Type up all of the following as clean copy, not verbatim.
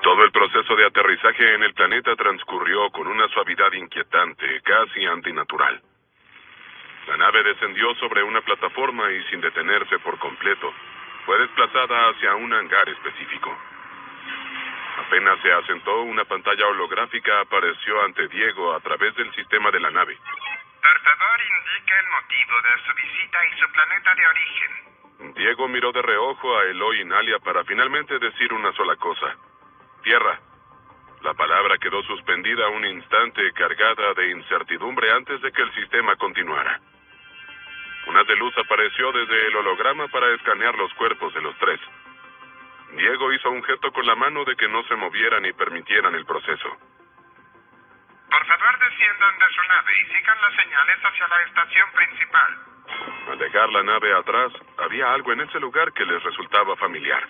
Todo el proceso de aterrizaje en el planeta transcurrió con una suavidad inquietante, casi antinatural. La nave descendió sobre una plataforma y sin detenerse por completo, fue desplazada hacia un hangar específico. Apenas se asentó, una pantalla holográfica apareció ante Diego a través del sistema de la nave. Por favor, indique el motivo de su visita y su planeta de origen. Diego miró de reojo a Eloy y Nalia para finalmente decir una sola cosa. Tierra. La palabra quedó suspendida un instante, cargada de incertidumbre antes de que el sistema continuara. Un haz de luz apareció desde el holograma para escanear los cuerpos de los tres. Diego hizo un gesto con la mano de que no se movieran y permitieran el proceso. Por favor, desciendan de su nave y sigan las señales hacia la estación principal. Al dejar la nave atrás, había algo en ese lugar que les resultaba familiar.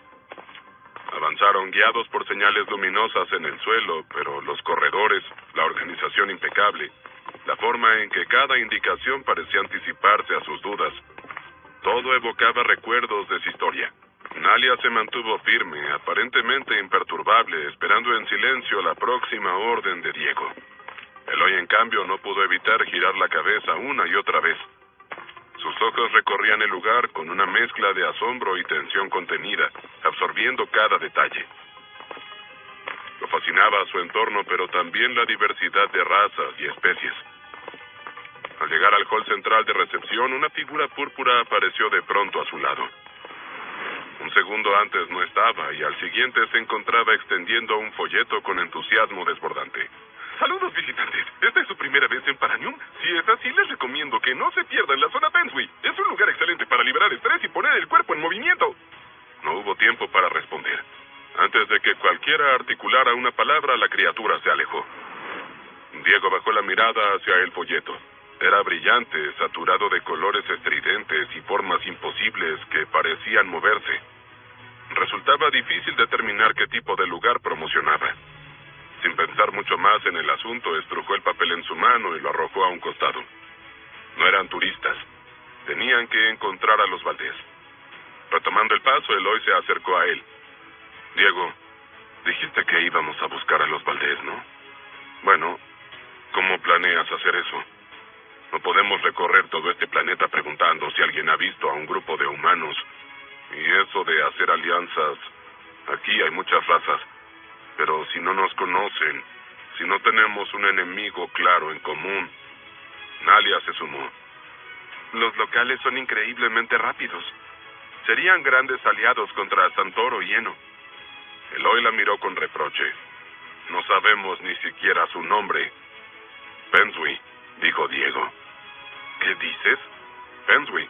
Avanzaron guiados por señales luminosas en el suelo, pero los corredores, la organización impecable, la forma en que cada indicación parecía anticiparse a sus dudas, todo evocaba recuerdos de su historia. Nalia se mantuvo firme, aparentemente imperturbable, esperando en silencio la próxima orden de Diego. Eloy, en cambio, no pudo evitar girar la cabeza una y otra vez. Sus ojos recorrían el lugar con una mezcla de asombro y tensión contenida, absorbiendo cada detalle. Lo fascinaba su entorno, pero también la diversidad de razas y especies. Al llegar al hall central de recepción, una figura púrpura apareció de pronto a su lado. Un segundo antes no estaba, y al siguiente se encontraba extendiendo un folleto con entusiasmo desbordante. Saludos, visitantes. ¿Esta es su primera vez en Paranium? Si es así, les recomiendo que no se pierdan la zona Pensui. Es un lugar excelente para liberar estrés y poner el cuerpo en movimiento. No hubo tiempo para responder. Antes de que cualquiera articulara una palabra, la criatura se alejó. Diego bajó la mirada hacia el folleto. Era brillante, saturado de colores estridentes y formas imposibles que parecían moverse. Resultaba difícil determinar qué tipo de lugar promocionaba. Sin pensar mucho más en el asunto, estrujó el papel en su mano y lo arrojó a un costado. No eran turistas. Tenían que encontrar a los Valdés. Retomando el paso, Eloy se acercó a él. Diego, dijiste que íbamos a buscar a los Valdés, ¿no? Bueno, ¿cómo planeas hacer eso? No podemos recorrer todo este planeta preguntando si alguien ha visto a un grupo de humanos. Y eso de hacer alianzas, aquí hay muchas razas. Pero si no nos conocen, si no tenemos un enemigo claro en común. Nalia se sumó. Los locales son increíblemente rápidos. Serían grandes aliados contra Santoro y Eno. Eloy la miró con reproche. No sabemos ni siquiera su nombre. Pensui, dijo Diego. ¿Qué dices? Pensui,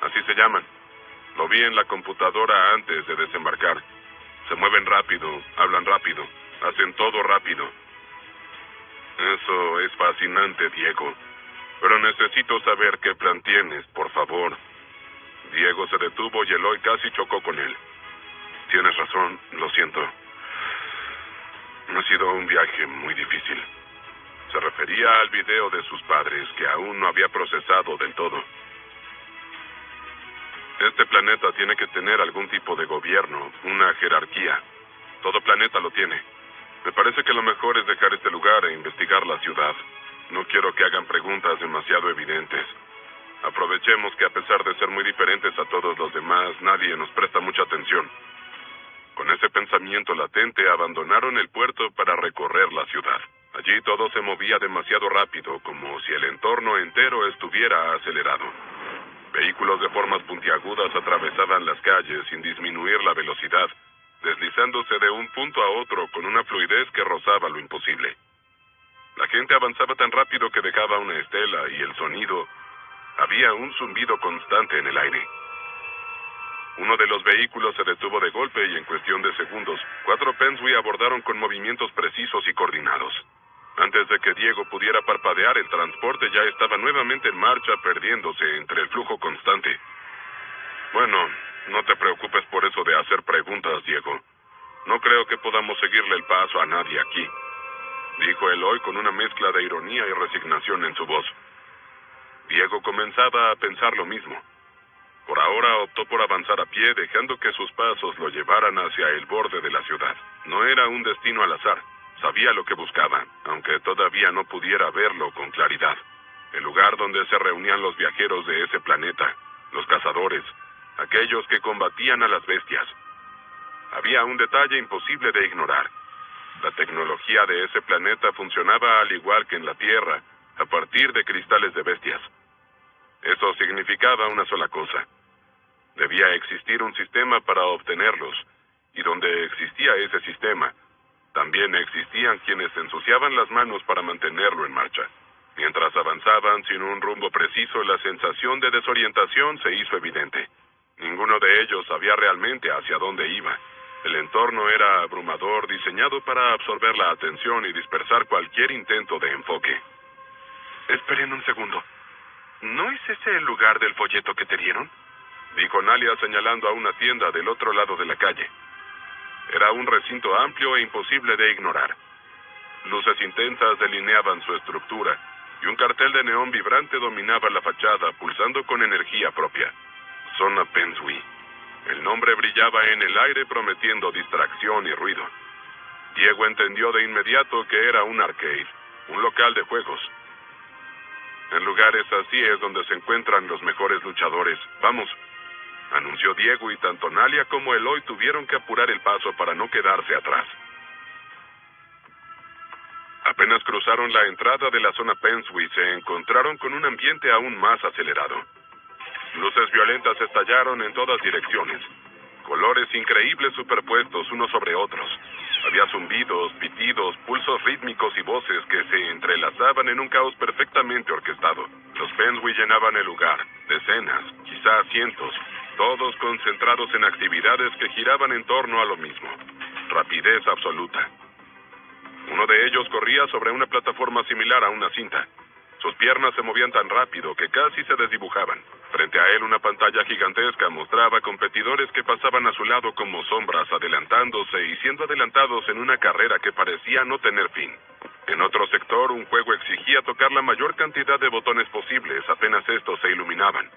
así se llaman. Lo vi en la computadora antes de desembarcar. Se mueven rápido, hablan rápido, hacen todo rápido. Eso es fascinante, Diego. Pero necesito saber qué plan tienes, por favor. Diego se detuvo y Eloy casi chocó con él. Tienes razón, lo siento. Ha sido un viaje muy difícil. Se refería al video de sus padres, que aún no había procesado del todo. Este planeta tiene que tener algún tipo de gobierno, una jerarquía. Todo planeta lo tiene. Me parece que lo mejor es dejar este lugar e investigar la ciudad. No quiero que hagan preguntas demasiado evidentes. Aprovechemos que a pesar de ser muy diferentes a todos los demás, nadie nos presta mucha atención. Con ese pensamiento latente, abandonaron el puerto para recorrer la ciudad. Allí todo se movía demasiado rápido, como si el entorno entero estuviera acelerado. Vehículos de formas puntiagudas atravesaban las calles sin disminuir la velocidad, deslizándose de un punto a otro con una fluidez que rozaba lo imposible. La gente avanzaba tan rápido que dejaba una estela y el sonido... Había un zumbido constante en el aire. Uno de los vehículos se detuvo de golpe y en cuestión de segundos, 4 Pensui abordaron con movimientos precisos y coordinados. Antes de que Diego pudiera parpadear, el transporte ya estaba nuevamente en marcha, perdiéndose entre el flujo constante. Bueno, no te preocupes por eso de hacer preguntas, Diego. No creo que podamos seguirle el paso a nadie aquí, dijo Eloy con una mezcla de ironía y resignación en su voz. Diego comenzaba a pensar lo mismo. Por ahora optó por avanzar a pie, dejando que sus pasos lo llevaran hacia el borde de la ciudad. No era un destino al azar. Sabía lo que buscaba, aunque todavía no pudiera verlo con claridad. El lugar donde se reunían los viajeros de ese planeta, los cazadores, aquellos que combatían a las bestias. Había un detalle imposible de ignorar. La tecnología de ese planeta funcionaba al igual que en la Tierra, a partir de cristales de bestias. Eso significaba una sola cosa. Debía existir un sistema para obtenerlos, y donde existía ese sistema, también existían quienes ensuciaban las manos para mantenerlo en marcha. Mientras avanzaban sin un rumbo preciso, la sensación de desorientación se hizo evidente. Ninguno de ellos sabía realmente hacia dónde iba. El entorno era abrumador, diseñado para absorber la atención y dispersar cualquier intento de enfoque. Esperen un segundo. ¿No es ese el lugar del folleto que te dieron?, dijo Nalia señalando a una tienda del otro lado de la calle. Era un recinto amplio e imposible de ignorar. Luces intensas delineaban su estructura, y un cartel de neón vibrante dominaba la fachada, pulsando con energía propia. Zona Pensui. El nombre brillaba en el aire prometiendo distracción y ruido. Diego entendió de inmediato que era un arcade, un local de juegos. En lugares así es donde se encuentran los mejores luchadores. Vamos, anunció Diego, y tanto Nalia como Eloy tuvieron que apurar el paso para no quedarse atrás. Apenas cruzaron la entrada de la zona Pensui, se encontraron con un ambiente aún más acelerado. Luces violentas estallaron en todas direcciones. Colores increíbles superpuestos unos sobre otros. Había zumbidos, pitidos, pulsos rítmicos y voces que se entrelazaban en un caos perfectamente orquestado. Los Pensui llenaban el lugar, decenas, quizás cientos, todos concentrados en actividades que giraban en torno a lo mismo. Rapidez absoluta. Uno de ellos corría sobre una plataforma similar a una cinta. Sus piernas se movían tan rápido que casi se desdibujaban. Frente a él, una pantalla gigantesca mostraba competidores que pasaban a su lado como sombras, adelantándose y siendo adelantados en una carrera que parecía no tener fin. En otro sector, un juego exigía tocar la mayor cantidad de botones posibles, apenas estos se iluminaban.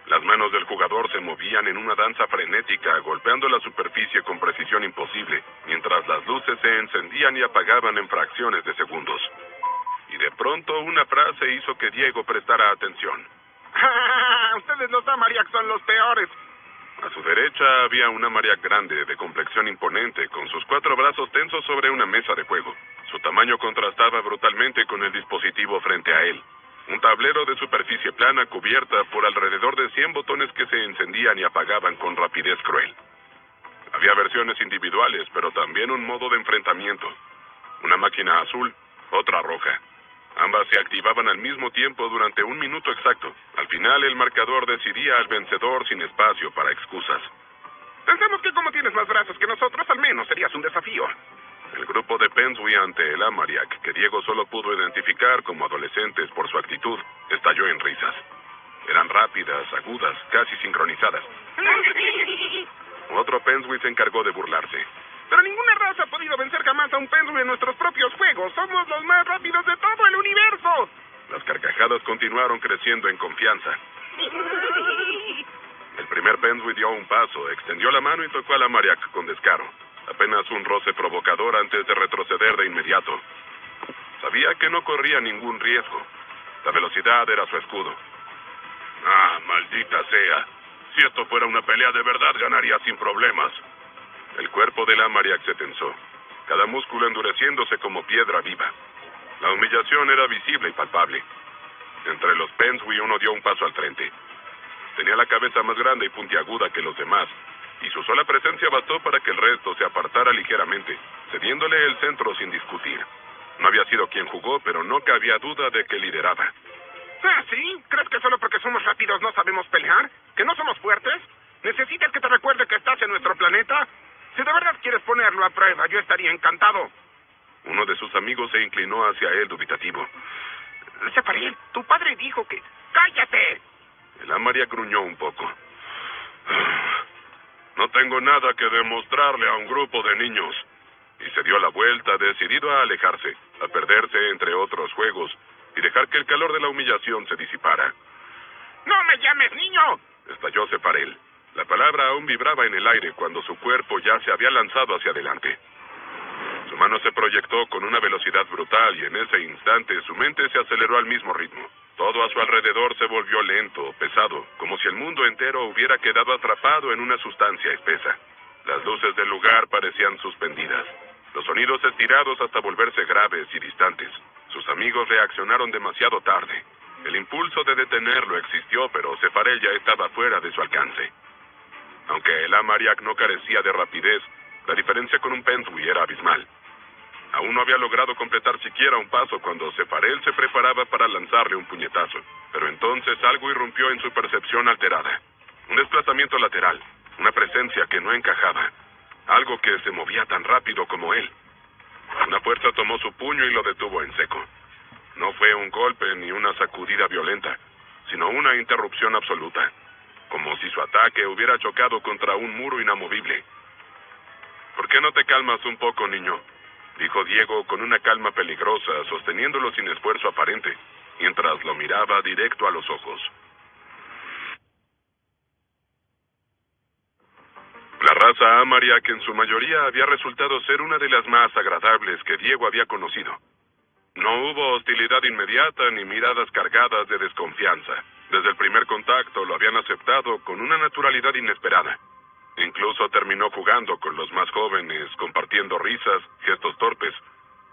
Las manos del jugador se movían en una danza frenética, golpeando la superficie con precisión imposible, mientras las luces se encendían y apagaban en fracciones de segundos. Y de pronto una frase hizo que Diego prestara atención. Ustedes los Amariac son los peores. A su derecha había una Amariac grande, de complexión imponente, con sus 4 brazos tensos sobre una mesa de juego. Su tamaño contrastaba brutalmente con el dispositivo frente a él. Un tablero de superficie plana cubierta por alrededor de 100 botones que se encendían y apagaban con rapidez cruel. Había versiones individuales, pero también un modo de enfrentamiento. Una máquina azul, otra roja. Ambas se activaban al mismo tiempo durante 1 minuto exacto. Al final, el marcador decidía al vencedor sin espacio para excusas. Pensamos que como tienes más brazos que nosotros, al menos serías un desafío. El grupo de Pensui ante el Amariac, que Diego solo pudo identificar como adolescentes por su actitud, estalló en risas. Eran rápidas, agudas, casi sincronizadas. Otro Pensui se encargó de burlarse. Pero ninguna raza ha podido vencer jamás a un Pensui en nuestros propios juegos. Somos los más rápidos de todo el universo. Las carcajadas continuaron creciendo en confianza. El primer Pensui dio un paso, extendió la mano y tocó a la Amariac con descaro. Apenas un roce provocador antes de retroceder de inmediato. Sabía que no corría ningún riesgo. La velocidad era su escudo. Ah, maldita sea. Si esto fuera una pelea de verdad, ganaría sin problemas. El cuerpo de la Amariac se tensó, cada músculo endureciéndose como piedra viva. La humillación era visible y palpable. Entre los Pensui uno dio un paso al frente. Tenía la cabeza más grande y puntiaguda que los demás, y su sola presencia bastó para que el resto se apartara ligeramente, cediéndole el centro sin discutir. No había sido quien jugó, pero no cabía duda de que lideraba. ¿Ah, sí? ¿Crees que solo porque somos rápidos no sabemos pelear? ¿Que no somos fuertes? ¿Necesitas que te recuerde que estás en nuestro planeta? Si de verdad quieres ponerlo a prueba, yo estaría encantado. Uno de sus amigos se inclinó hacia él dubitativo. Separil, tu padre dijo que... ¡Cállate! El Amariac gruñó un poco. No tengo nada que demostrarle a un grupo de niños. Y se dio la vuelta, decidido a alejarse, a perderse entre otros juegos, y dejar que el calor de la humillación se disipara. ¡No me llames niño! Estalló Separil. La palabra aún vibraba en el aire cuando su cuerpo ya se había lanzado hacia adelante. mano se proyectó con una velocidad brutal y en ese instante su mente se aceleró al mismo ritmo. Todo a su alrededor se volvió lento, pesado, como si el mundo entero hubiera quedado atrapado en una sustancia espesa. Las luces del lugar parecían suspendidas, los sonidos estirados hasta volverse graves y distantes. Sus amigos reaccionaron demasiado tarde. El impulso de detenerlo existió, pero Sefarel ya estaba fuera de su alcance. Aunque el Amariac no carecía de rapidez, la diferencia con un Pensui era abismal. Aún no había logrado completar siquiera un paso cuando Sefarel se preparaba para lanzarle un puñetazo. Pero entonces algo irrumpió en su percepción alterada. Un desplazamiento lateral, una presencia que no encajaba. Algo que se movía tan rápido como él. Una fuerza tomó su puño y lo detuvo en seco. No fue un golpe ni una sacudida violenta, sino una interrupción absoluta. Como si su ataque hubiera chocado contra un muro inamovible. ¿Por qué no te calmas un poco, niño?, dijo Diego con una calma peligrosa, sosteniéndolo sin esfuerzo aparente, mientras lo miraba directo a los ojos. La raza Amariac en su mayoría había resultado ser una de las más agradables que Diego había conocido. No hubo hostilidad inmediata ni miradas cargadas de desconfianza. Desde el primer contacto lo habían aceptado con una naturalidad inesperada. Incluso terminó jugando con los más jóvenes, compartiendo risas, gestos torpes,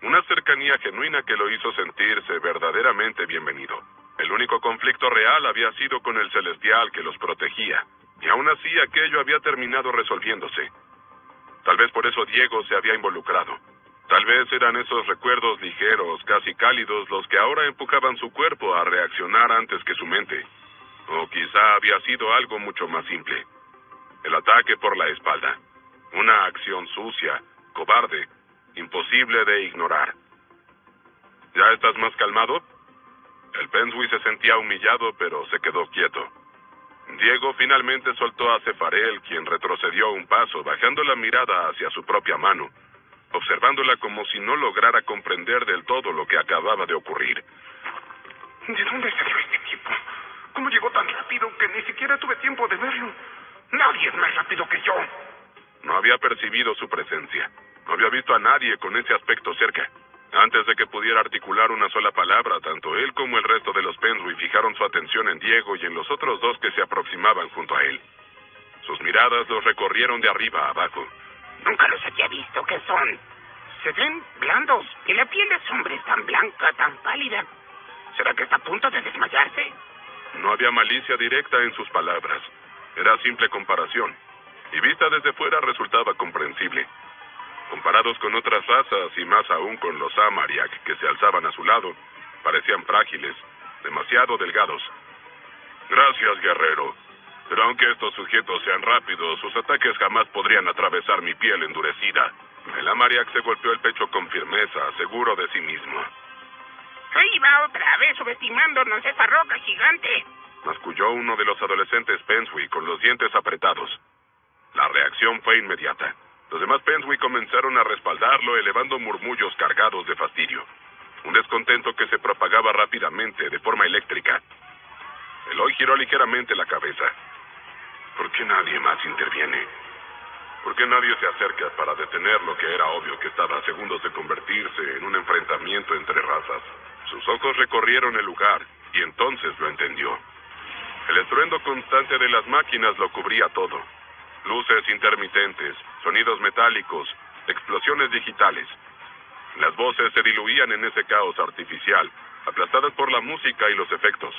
una cercanía genuina que lo hizo sentirse verdaderamente bienvenido. El único conflicto real había sido con el celestial que los protegía, y aún así aquello había terminado resolviéndose. Tal vez por eso Diego se había involucrado. Tal vez eran esos recuerdos ligeros, casi cálidos, los que ahora empujaban su cuerpo a reaccionar antes que su mente. O quizá había sido algo mucho más simple. El ataque por la espalda. Una acción sucia, cobarde, imposible de ignorar. ¿Ya estás más calmado? El Pensui se sentía humillado, pero se quedó quieto. Diego finalmente soltó a Sefarel, quien retrocedió un paso, bajando la mirada hacia su propia mano, observándola como si no lograra comprender del todo lo que acababa de ocurrir. ¿De dónde salió este tipo? ¿Cómo llegó tan rápido que ni siquiera tuve tiempo de verlo? Nadie es más rápido que yo. No había percibido su presencia. No había visto a nadie con ese aspecto cerca. Antes de que pudiera articular una sola palabra, tanto él como el resto de los Pensui fijaron su atención en Diego y en los otros dos que se aproximaban junto a él. Sus miradas los recorrieron de arriba a abajo. Nunca los había visto. ¿Qué son? Se ven blandos y la piel de ese hombre es tan blanca, tan pálida. ¿Será que está a punto de desmayarse? No había malicia directa en sus palabras. Era simple comparación, y vista desde fuera resultaba comprensible. Comparados con otras razas, y más aún con los Amariac que se alzaban a su lado, parecían frágiles, demasiado delgados. Gracias, guerrero. Pero aunque estos sujetos sean rápidos, sus ataques jamás podrían atravesar mi piel endurecida. El Amariac se golpeó el pecho con firmeza, seguro de sí mismo. Ahí va otra vez subestimándonos esa roca gigante. Masculló uno de los adolescentes Pensui con los dientes apretados. La reacción fue inmediata. Los demás Pensui comenzaron a respaldarlo, elevando murmullos cargados de fastidio. Un descontento que se propagaba rápidamente, de forma eléctrica. Eloy giró ligeramente la cabeza. ¿Por qué nadie más interviene? ¿Por qué nadie se acerca para detener lo que era obvio que estaba a segundos de convertirse en un enfrentamiento entre razas? Sus ojos recorrieron el lugar, y entonces lo entendió. El estruendo constante de las máquinas lo cubría todo. Luces intermitentes, sonidos metálicos, explosiones digitales. Las voces se diluían en ese caos artificial, aplastadas por la música y los efectos.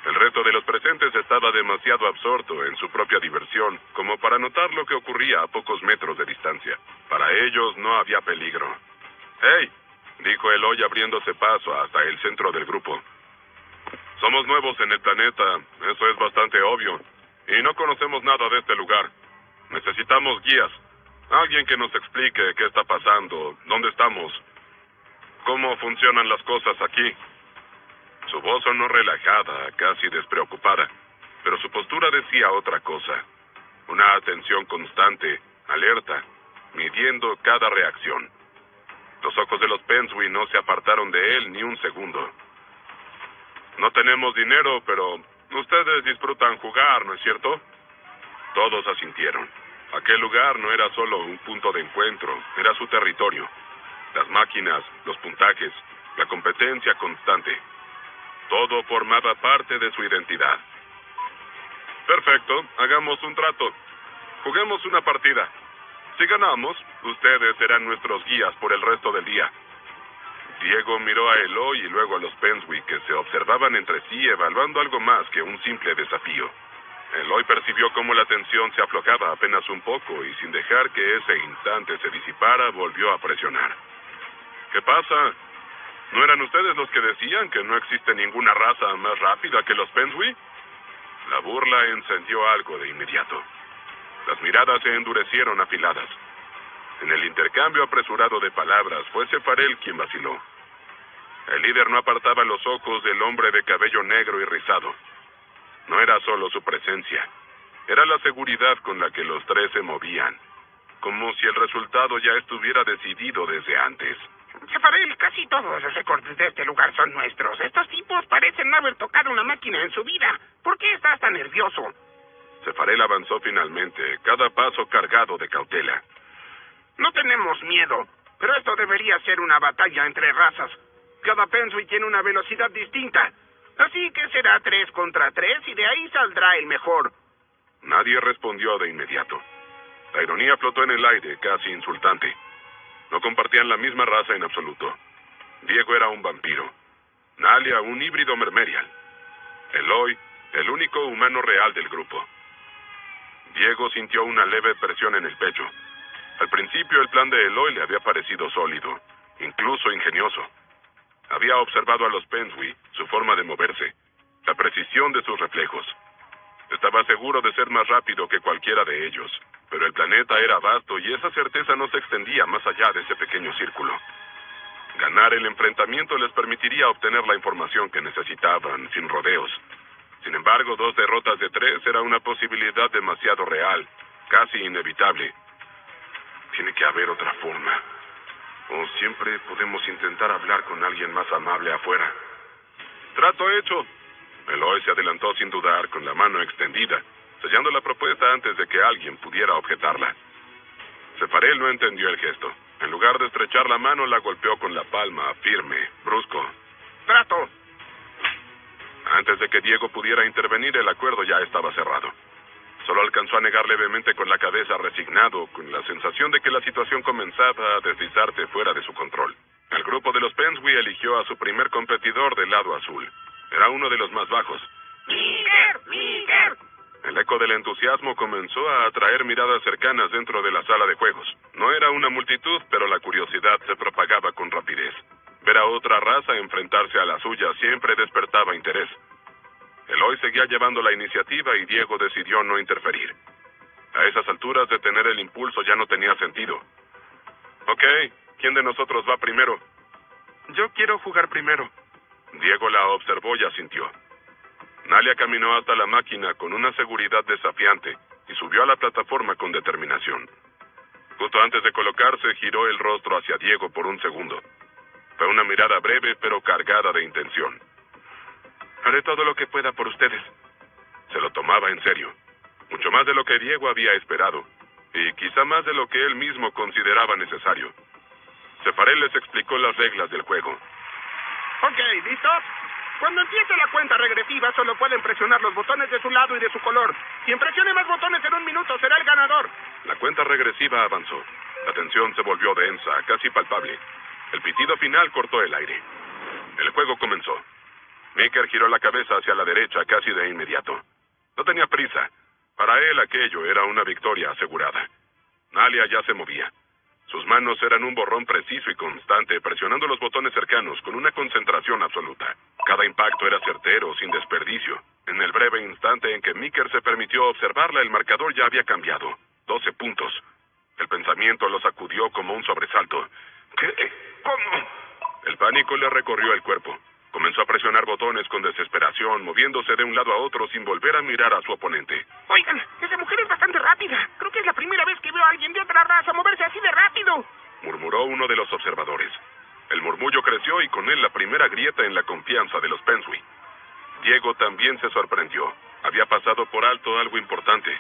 El resto de los presentes estaba demasiado absorto en su propia diversión como para notar lo que ocurría a pocos metros de distancia. Para ellos no había peligro. «¡Hey!», dijo Eloy abriéndose paso hasta el centro del grupo. «Somos nuevos en el planeta, eso es bastante obvio, y no conocemos nada de este lugar. Necesitamos guías, alguien que nos explique qué está pasando, dónde estamos, cómo funcionan las cosas aquí». Su voz sonó relajada, casi despreocupada, pero su postura decía otra cosa. Una atención constante, alerta, midiendo cada reacción. Los ojos de los Pensui no se apartaron de él ni un segundo. «No tenemos dinero, pero ustedes disfrutan jugar, ¿no es cierto?». Todos asintieron. Aquel lugar no era solo un punto de encuentro, era su territorio. Las máquinas, los puntajes, la competencia constante. Todo formaba parte de su identidad. Perfecto, hagamos un trato. Juguemos una partida. Si ganamos, ustedes serán nuestros guías por el resto del día. Diego miró a Eloy y luego a los Pensby, que se observaban entre sí evaluando algo más que un simple desafío. Eloy percibió cómo la tensión se aflojaba apenas un poco y sin dejar que ese instante se disipara, volvió a presionar. ¿Qué pasa? ¿No eran ustedes los que decían que no existe ninguna raza más rápida que los Pensby? La burla encendió algo de inmediato. Las miradas se endurecieron afiladas. En el intercambio apresurado de palabras, fue Cefarel quien vaciló. El líder no apartaba los ojos del hombre de cabello negro y rizado. No era solo su presencia, era la seguridad con la que los tres se movían, como si el resultado ya estuviera decidido desde antes. Cefarel, casi todos los récords de este lugar son nuestros. Estos tipos parecen no haber tocado una máquina en su vida. ¿Por qué estás tan nervioso? Cefarel avanzó finalmente, cada paso cargado de cautela. No tenemos miedo, pero esto debería ser una batalla entre razas. Cada Pensby tiene una velocidad distinta. Así que será 3 contra 3 y de ahí saldrá el mejor. Nadie respondió de inmediato. La ironía flotó en el aire, casi insultante. No compartían la misma raza en absoluto. Diego era un vampiro. Nalia, un híbrido mermerial. Eloy, el único humano real del grupo. Diego sintió una leve presión en el pecho. Al principio el plan de Eloy le había parecido sólido, incluso ingenioso. Había observado a los Pensby, su forma de moverse, la precisión de sus reflejos. Estaba seguro de ser más rápido que cualquiera de ellos, pero el planeta era vasto y esa certeza no se extendía más allá de ese pequeño círculo. Ganar el enfrentamiento les permitiría obtener la información que necesitaban, sin rodeos. Sin embargo, 2 derrotas de 3 era una posibilidad demasiado real, casi inevitable. Tiene que haber otra forma. O siempre podemos intentar hablar con alguien más amable afuera. Trato hecho. Eloy se adelantó sin dudar, con la mano extendida, sellando la propuesta antes de que alguien pudiera objetarla. Cefarel no entendió el gesto. En lugar de estrechar la mano, la golpeó con la palma, firme, brusco. ¡Trato! Antes de que Diego pudiera intervenir, el acuerdo ya estaba cerrado. Solo alcanzó a negar levemente con la cabeza, resignado, con la sensación de que la situación comenzaba a deslizarse fuera de su control. El grupo de los Pensby eligió a su primer competidor del lado azul. Era uno de los más bajos. ¡Miguel! ¡Miguel! El eco del entusiasmo comenzó a atraer miradas cercanas dentro de la sala de juegos. No era una multitud, pero la curiosidad se propagaba con rapidez. Ver a otra raza enfrentarse a la suya siempre despertaba interés. Eloy seguía llevando la iniciativa y Diego decidió no interferir. A esas alturas, detener el impulso ya no tenía sentido. Ok, ¿quién de nosotros va primero? Yo quiero jugar primero. Diego la observó y asintió. Nalia caminó hasta la máquina con una seguridad desafiante y subió a la plataforma con determinación. Justo antes de colocarse, giró el rostro hacia Diego por un segundo. Fue una mirada breve pero cargada de intención. Haré todo lo que pueda por ustedes. Se lo tomaba en serio. Mucho más de lo que Diego había esperado. Y quizá más de lo que él mismo consideraba necesario. Cefarel les explicó las reglas del juego. Ok, ¿listos? Cuando empiece la cuenta regresiva, solo pueden presionar los botones de su lado y de su color. Quien presione más botones en 1 minuto será el ganador. La cuenta regresiva avanzó. La tensión se volvió densa, casi palpable. El pitido final cortó el aire. El juego comenzó. Miker giró la cabeza hacia la derecha casi de inmediato. No tenía prisa. Para él aquello era una victoria asegurada. Nalia ya se movía. Sus manos eran un borrón preciso y constante, presionando los botones cercanos con una concentración absoluta. Cada impacto era certero, sin desperdicio. En el breve instante en que Miker se permitió observarla, el marcador ya había cambiado. 12 puntos. El pensamiento lo sacudió como un sobresalto. ¿Qué? ¿Cómo? El pánico le recorrió el cuerpo. Comenzó a presionar botones con desesperación, moviéndose de un lado a otro sin volver a mirar a su oponente. Oigan, esa mujer es bastante rápida. Creo que es la primera vez que veo a alguien de otra raza moverse así de rápido, murmuró uno de los observadores. El murmullo creció y con él la primera grieta en la confianza de los Pensby. Diego también se sorprendió. Había pasado por alto algo importante.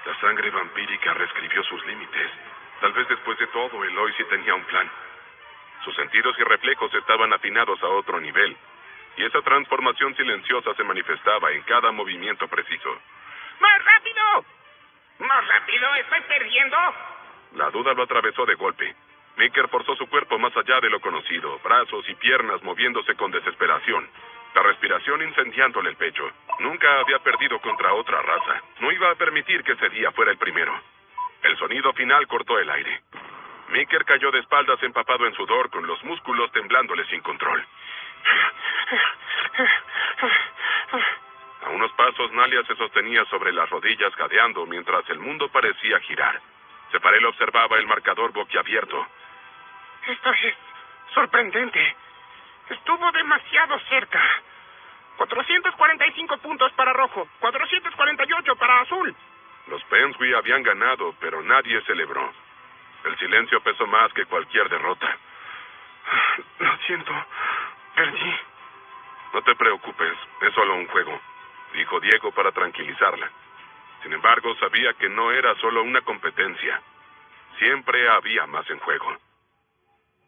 La sangre vampírica reescribió sus límites. Tal vez después de todo, Eloy sí tenía un plan. Sus sentidos y reflejos estaban afinados a otro nivel, y esa transformación silenciosa se manifestaba en cada movimiento preciso. ¡Más rápido! ¡Más rápido! ¡Estoy perdiendo! La duda lo atravesó de golpe. Micker forzó su cuerpo más allá de lo conocido, brazos y piernas moviéndose con desesperación, la respiración incendiándole el pecho. Nunca había perdido contra otra raza. No iba a permitir que ese día fuera el primero. El sonido final cortó el aire. Micker cayó de espaldas empapado en sudor, con los músculos temblándole sin control. A unos pasos, Nalia se sostenía sobre las rodillas jadeando mientras el mundo parecía girar. Separel observaba el marcador boquiabierto. Esto es sorprendente. Estuvo demasiado cerca. 445 puntos para rojo, 448 para azul. Los Pensui habían ganado, pero nadie celebró. El silencio pesó más que cualquier derrota. Lo siento, perdí. No te preocupes, es solo un juego, dijo Diego para tranquilizarla. Sin embargo, sabía que no era solo una competencia. Siempre había más en juego.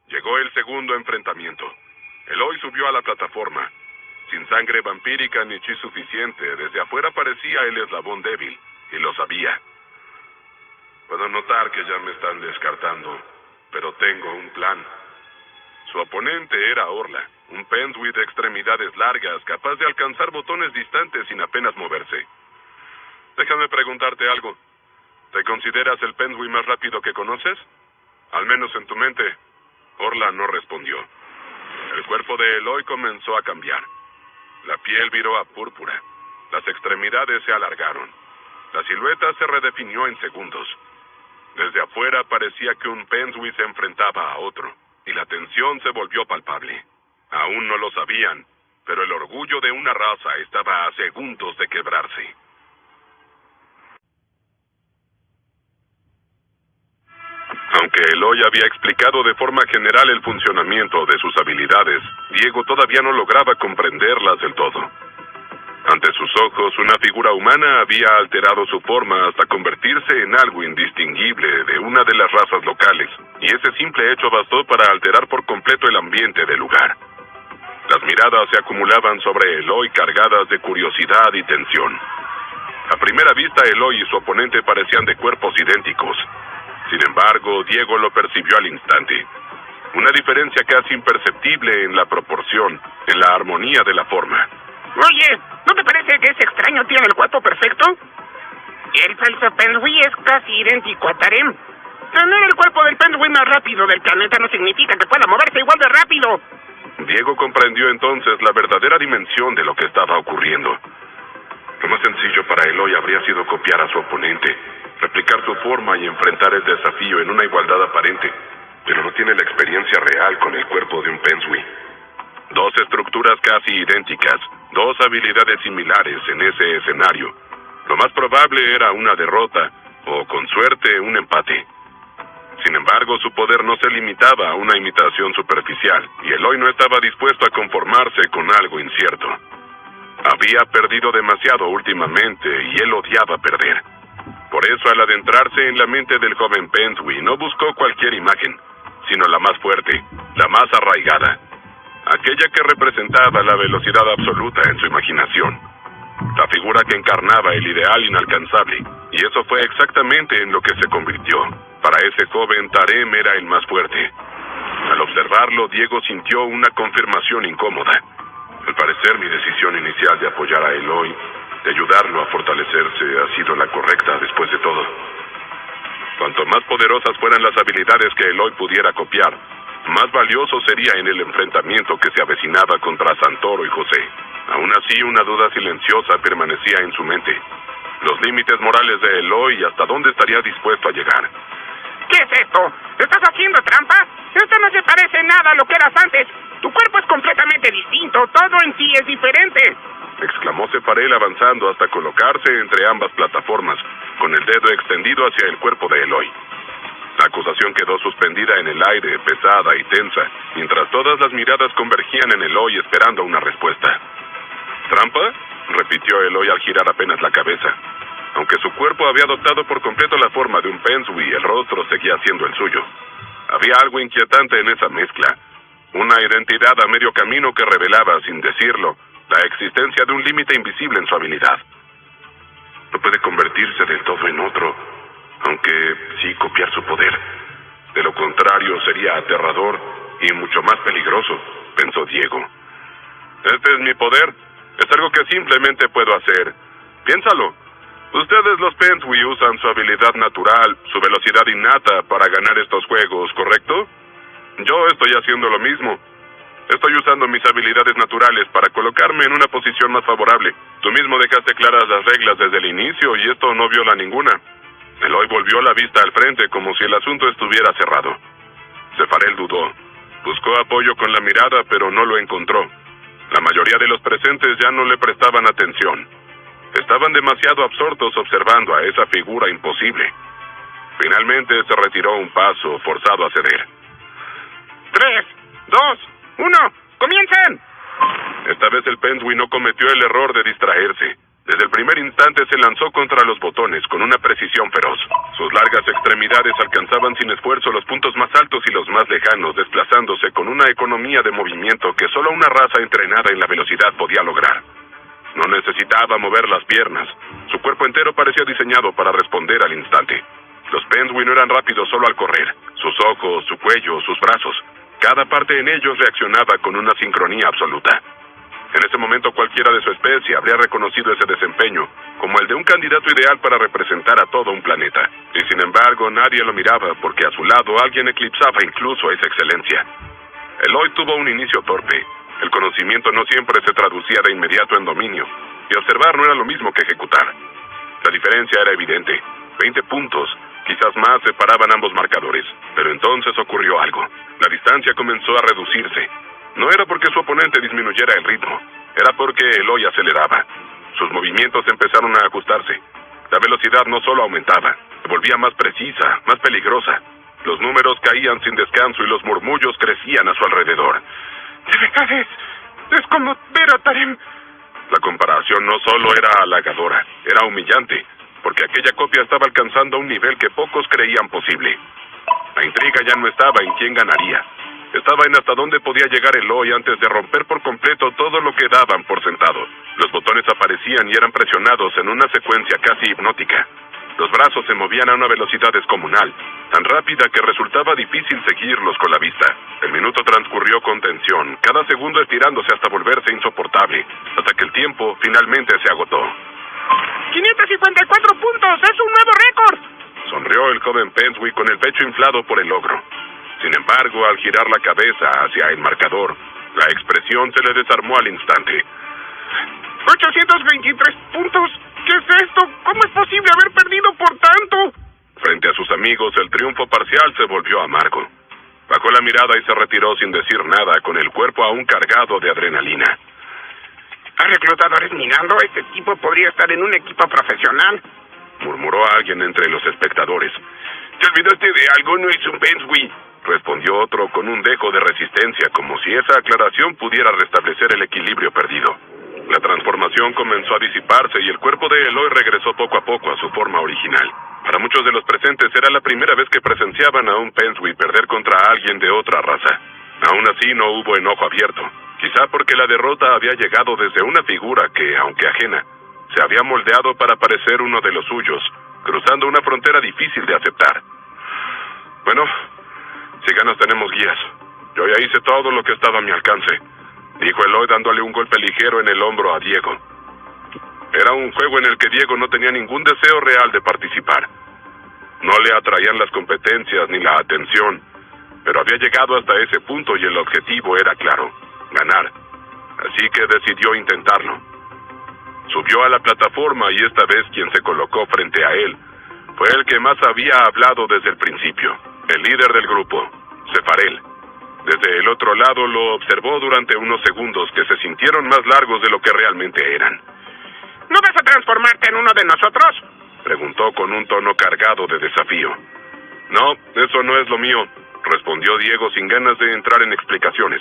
Llegó el segundo enfrentamiento. Eloy subió a la plataforma. Sin sangre vampírica ni chi suficiente, desde afuera parecía el eslabón débil, y lo sabía. Puedo notar que ya me están descartando, pero tengo un plan. Su oponente era Orla, un Pensui de extremidades largas, capaz de alcanzar botones distantes sin apenas moverse. Déjame preguntarte algo. ¿Te consideras el Pensui más rápido que conoces? Al menos en tu mente. Orla no respondió. El cuerpo de Eloy comenzó a cambiar. La piel viró a púrpura. Las extremidades se alargaron. La silueta se redefinió en segundos. Desde afuera parecía que un Pensui se enfrentaba a otro, y la tensión se volvió palpable. Aún no lo sabían, pero el orgullo de una raza estaba a segundos de quebrarse. Aunque Eloy había explicado de forma general el funcionamiento de sus habilidades, Diego todavía no lograba comprenderlas del todo. Ante sus ojos, una figura humana había alterado su forma hasta convertirse en algo indistinguible de una de las razas locales, y ese simple hecho bastó para alterar por completo el ambiente del lugar. Las miradas se acumulaban sobre Eloy cargadas de curiosidad y tensión. A primera vista, Eloy y su oponente parecían de cuerpos idénticos. Sin embargo, Diego lo percibió al instante. Una diferencia casi imperceptible en la proporción, en la armonía de la forma. Oye, ¿no te parece que ese extraño tiene el cuerpo perfecto? El falso Pensui es casi idéntico a Tarem. Tener el cuerpo del Pensui más rápido del planeta no significa que pueda moverse igual de rápido. Diego comprendió entonces la verdadera dimensión de lo que estaba ocurriendo. Lo más sencillo para Eloy habría sido copiar a su oponente, replicar su forma y enfrentar el desafío en una igualdad aparente, pero no tiene la experiencia real con el cuerpo de un Pensui. Dos estructuras casi idénticas, dos habilidades similares en ese escenario. Lo más probable era una derrota, o con suerte, un empate. Sin embargo, su poder no se limitaba a una imitación superficial, y Eloy no estaba dispuesto a conformarse con algo incierto. Había perdido demasiado últimamente, y él odiaba perder. Por eso, al adentrarse en la mente del joven Pensui, no buscó cualquier imagen, sino la más fuerte, la más arraigada, aquella que representaba la velocidad absoluta en su imaginación, la figura que encarnaba el ideal inalcanzable, y eso fue exactamente en lo que se convirtió. Para ese joven, Tarem era el más fuerte. Al observarlo, Diego sintió una confirmación incómoda. Al parecer, mi decisión inicial de apoyar a Eloy, de ayudarlo a fortalecerse, ha sido la correcta después de todo. Cuanto más poderosas fueran las habilidades que Eloy pudiera copiar, más valioso sería en el enfrentamiento que se avecinaba contra Santoro y José. Aún así, una duda silenciosa permanecía en su mente. Los límites morales de Eloy y hasta dónde estaría dispuesto a llegar. ¿Qué es esto? ¿Estás haciendo trampa? Esto no se parece nada a lo que eras antes. Tu cuerpo es completamente distinto. Todo en sí es diferente. Exclamó Separel avanzando hasta colocarse entre ambas plataformas, con el dedo extendido hacia el cuerpo de Eloy. La acusación quedó suspendida en el aire, pesada y tensa, mientras todas las miradas convergían en Eloy esperando una respuesta. ¿Trampa?, repitió Eloy al girar apenas la cabeza. Aunque su cuerpo había adoptado por completo la forma de un Pensui, el rostro seguía siendo el suyo. Había algo inquietante en esa mezcla. Una identidad a medio camino que revelaba, sin decirlo, la existencia de un límite invisible en su habilidad. No puede convertirse del todo en otro, aunque sí copiar su poder. De lo contrario, sería aterrador y mucho más peligroso, pensó Diego. Este es mi poder. Es algo que simplemente puedo hacer. Piénsalo. Ustedes los Pensui usan su habilidad natural, su velocidad innata para ganar estos juegos, ¿correcto? Yo estoy haciendo lo mismo. Estoy usando mis habilidades naturales para colocarme en una posición más favorable. Tú mismo dejaste claras las reglas desde el inicio y esto no viola ninguna. Eloy volvió la vista al frente como si el asunto estuviera cerrado. Zefarel dudó. Buscó apoyo con la mirada, pero no lo encontró. La mayoría de los presentes ya no le prestaban atención. Estaban demasiado absortos observando a esa figura imposible. Finalmente se retiró un paso, forzado a ceder. 3, 2, 1, ¡comiencen! Esta vez el Pensui no cometió el error de distraerse. Desde el primer instante se lanzó contra los botones con una precisión feroz. Sus largas extremidades alcanzaban sin esfuerzo los puntos más altos y los más lejanos, desplazándose con una economía de movimiento que solo una raza entrenada en la velocidad podía lograr. No necesitaba mover las piernas. Su cuerpo entero parecía diseñado para responder al instante. Los Pensui no eran rápidos solo al correr. Sus ojos, su cuello, sus brazos. Cada parte en ellos reaccionaba con una sincronía absoluta. En ese momento cualquiera de su especie habría reconocido ese desempeño como el de un candidato ideal para representar a todo un planeta. Y sin embargo nadie lo miraba porque a su lado alguien eclipsaba incluso esa excelencia. Eloy tuvo un inicio torpe. El conocimiento no siempre se traducía de inmediato en dominio, y observar no era lo mismo que ejecutar. La diferencia era evidente. 20 puntos, quizás más, separaban ambos marcadores. Pero entonces ocurrió algo. La distancia comenzó a reducirse. No era porque su oponente disminuyera el ritmo, era porque Eloy aceleraba. Sus movimientos empezaron a ajustarse. La velocidad no solo aumentaba, se volvía más precisa, más peligrosa. Los números caían sin descanso y los murmullos crecían a su alrededor. De verdad es como ver a Tarem. La comparación no solo era halagadora, era humillante, porque aquella copia estaba alcanzando un nivel que pocos creían posible. La intriga ya no estaba en quién ganaría. Estaba en hasta dónde podía llegar Eloy antes de romper por completo todo lo que daban por sentado. Los botones aparecían y eran presionados en una secuencia casi hipnótica. Los brazos se movían a una velocidad descomunal, tan rápida que resultaba difícil seguirlos con la vista. El minuto transcurrió con tensión, cada segundo estirándose hasta volverse insoportable, hasta que el tiempo finalmente se agotó. 554 puntos, es un nuevo récord. Sonrió el joven Pensui con el pecho inflado por el logro. Sin embargo, al girar la cabeza hacia el marcador, la expresión se le desarmó al instante. 823 puntos. ¿Qué es esto? ¿Cómo es posible haber perdido por tanto? Frente a sus amigos, el triunfo parcial se volvió amargo. Bajó la mirada y se retiró sin decir nada, con el cuerpo aún cargado de adrenalina. ¿Hay reclutadores mirando? Este tipo podría estar en un equipo profesional, murmuró alguien entre los espectadores. ¿Te olvidaste de algo? No es un Pensui, respondió otro con un dejo de resistencia, como si esa aclaración pudiera restablecer el equilibrio perdido. La transformación comenzó a disiparse y el cuerpo de Eloy regresó poco a poco a su forma original. Para muchos de los presentes era la primera vez que presenciaban a un Pensui perder contra alguien de otra raza. Aún así no hubo enojo abierto, quizá porque la derrota había llegado desde una figura que, aunque ajena, se había moldeado para parecer uno de los suyos, cruzando una frontera difícil de aceptar. Bueno, si ganas tenemos guías. Yo ya hice todo lo que estaba a mi alcance, dijo Eloy dándole un golpe ligero en el hombro a Diego. Era un juego en el que Diego no tenía ningún deseo real de participar. No le atraían las competencias ni la atención, pero había llegado hasta ese punto y el objetivo era claro, ganar. Así que decidió intentarlo. Subió a la plataforma y esta vez quien se colocó frente a él fue el que más había hablado desde el principio, el líder del grupo, Zefarel. Desde el otro lado lo observó durante unos segundos que se sintieron más largos de lo que realmente eran. ¿No vas a transformarte en uno de nosotros?, preguntó con un tono cargado de desafío. No, eso no es lo mío, respondió Diego sin ganas de entrar en explicaciones.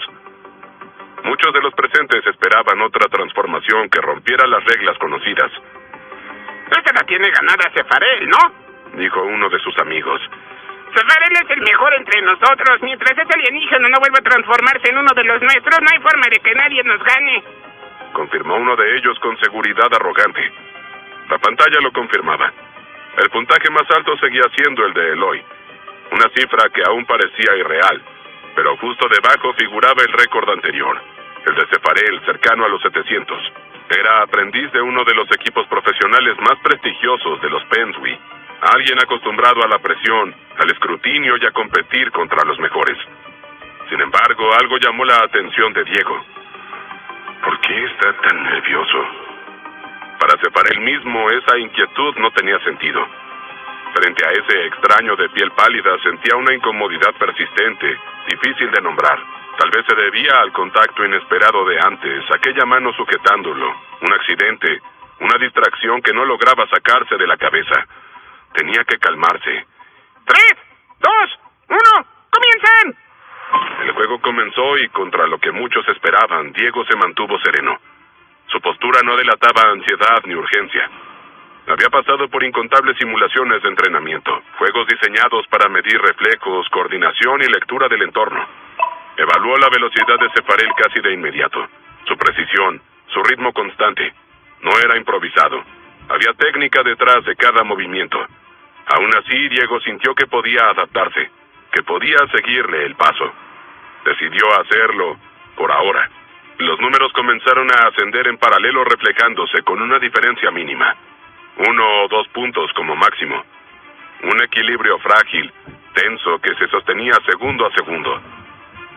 Muchos de los presentes esperaban otra transformación que rompiera las reglas conocidas. Esta la tiene ganada Zefarel, ¿no?, dijo uno de sus amigos. Zafarel es el mejor entre nosotros. Mientras ese alienígena no vuelva a transformarse en uno de los nuestros, no hay forma de que nadie nos gane. Confirmó uno de ellos con seguridad arrogante. La pantalla lo confirmaba. El puntaje más alto seguía siendo el de Eloy, una cifra que aún parecía irreal, pero justo debajo figuraba el récord anterior, el de Zafarel, cercano a los 700. Era aprendiz de uno de los equipos profesionales más prestigiosos de los Pensui, alguien acostumbrado a la presión, al escrutinio y a competir contra los mejores. Sin embargo, algo llamó la atención de Diego. ¿Por qué está tan nervioso? Para Zafarel mismo, esa inquietud no tenía sentido. Frente a ese extraño de piel pálida, sentía una incomodidad persistente, difícil de nombrar. Tal vez se debía al contacto inesperado de antes, aquella mano sujetándolo, un accidente, una distracción que no lograba sacarse de la cabeza. Tenía que calmarse. 3, 2, 1, ¡comiencen! El juego comenzó y contra lo que muchos esperaban, Diego se mantuvo sereno. Su postura no delataba ansiedad ni urgencia. Había pasado por incontables simulaciones de entrenamiento, juegos diseñados para medir reflejos, coordinación y lectura del entorno. Evaluó la velocidad de Zafarel casi de inmediato, su precisión, su ritmo constante. No era improvisado. Había técnica detrás de cada movimiento. Aún así, Diego sintió que podía adaptarse, que podía seguirle el paso. Decidió hacerlo por ahora. Los números comenzaron a ascender en paralelo, reflejándose con una diferencia mínima. 1 o 2 puntos como máximo. Un equilibrio frágil, tenso, que se sostenía segundo a segundo.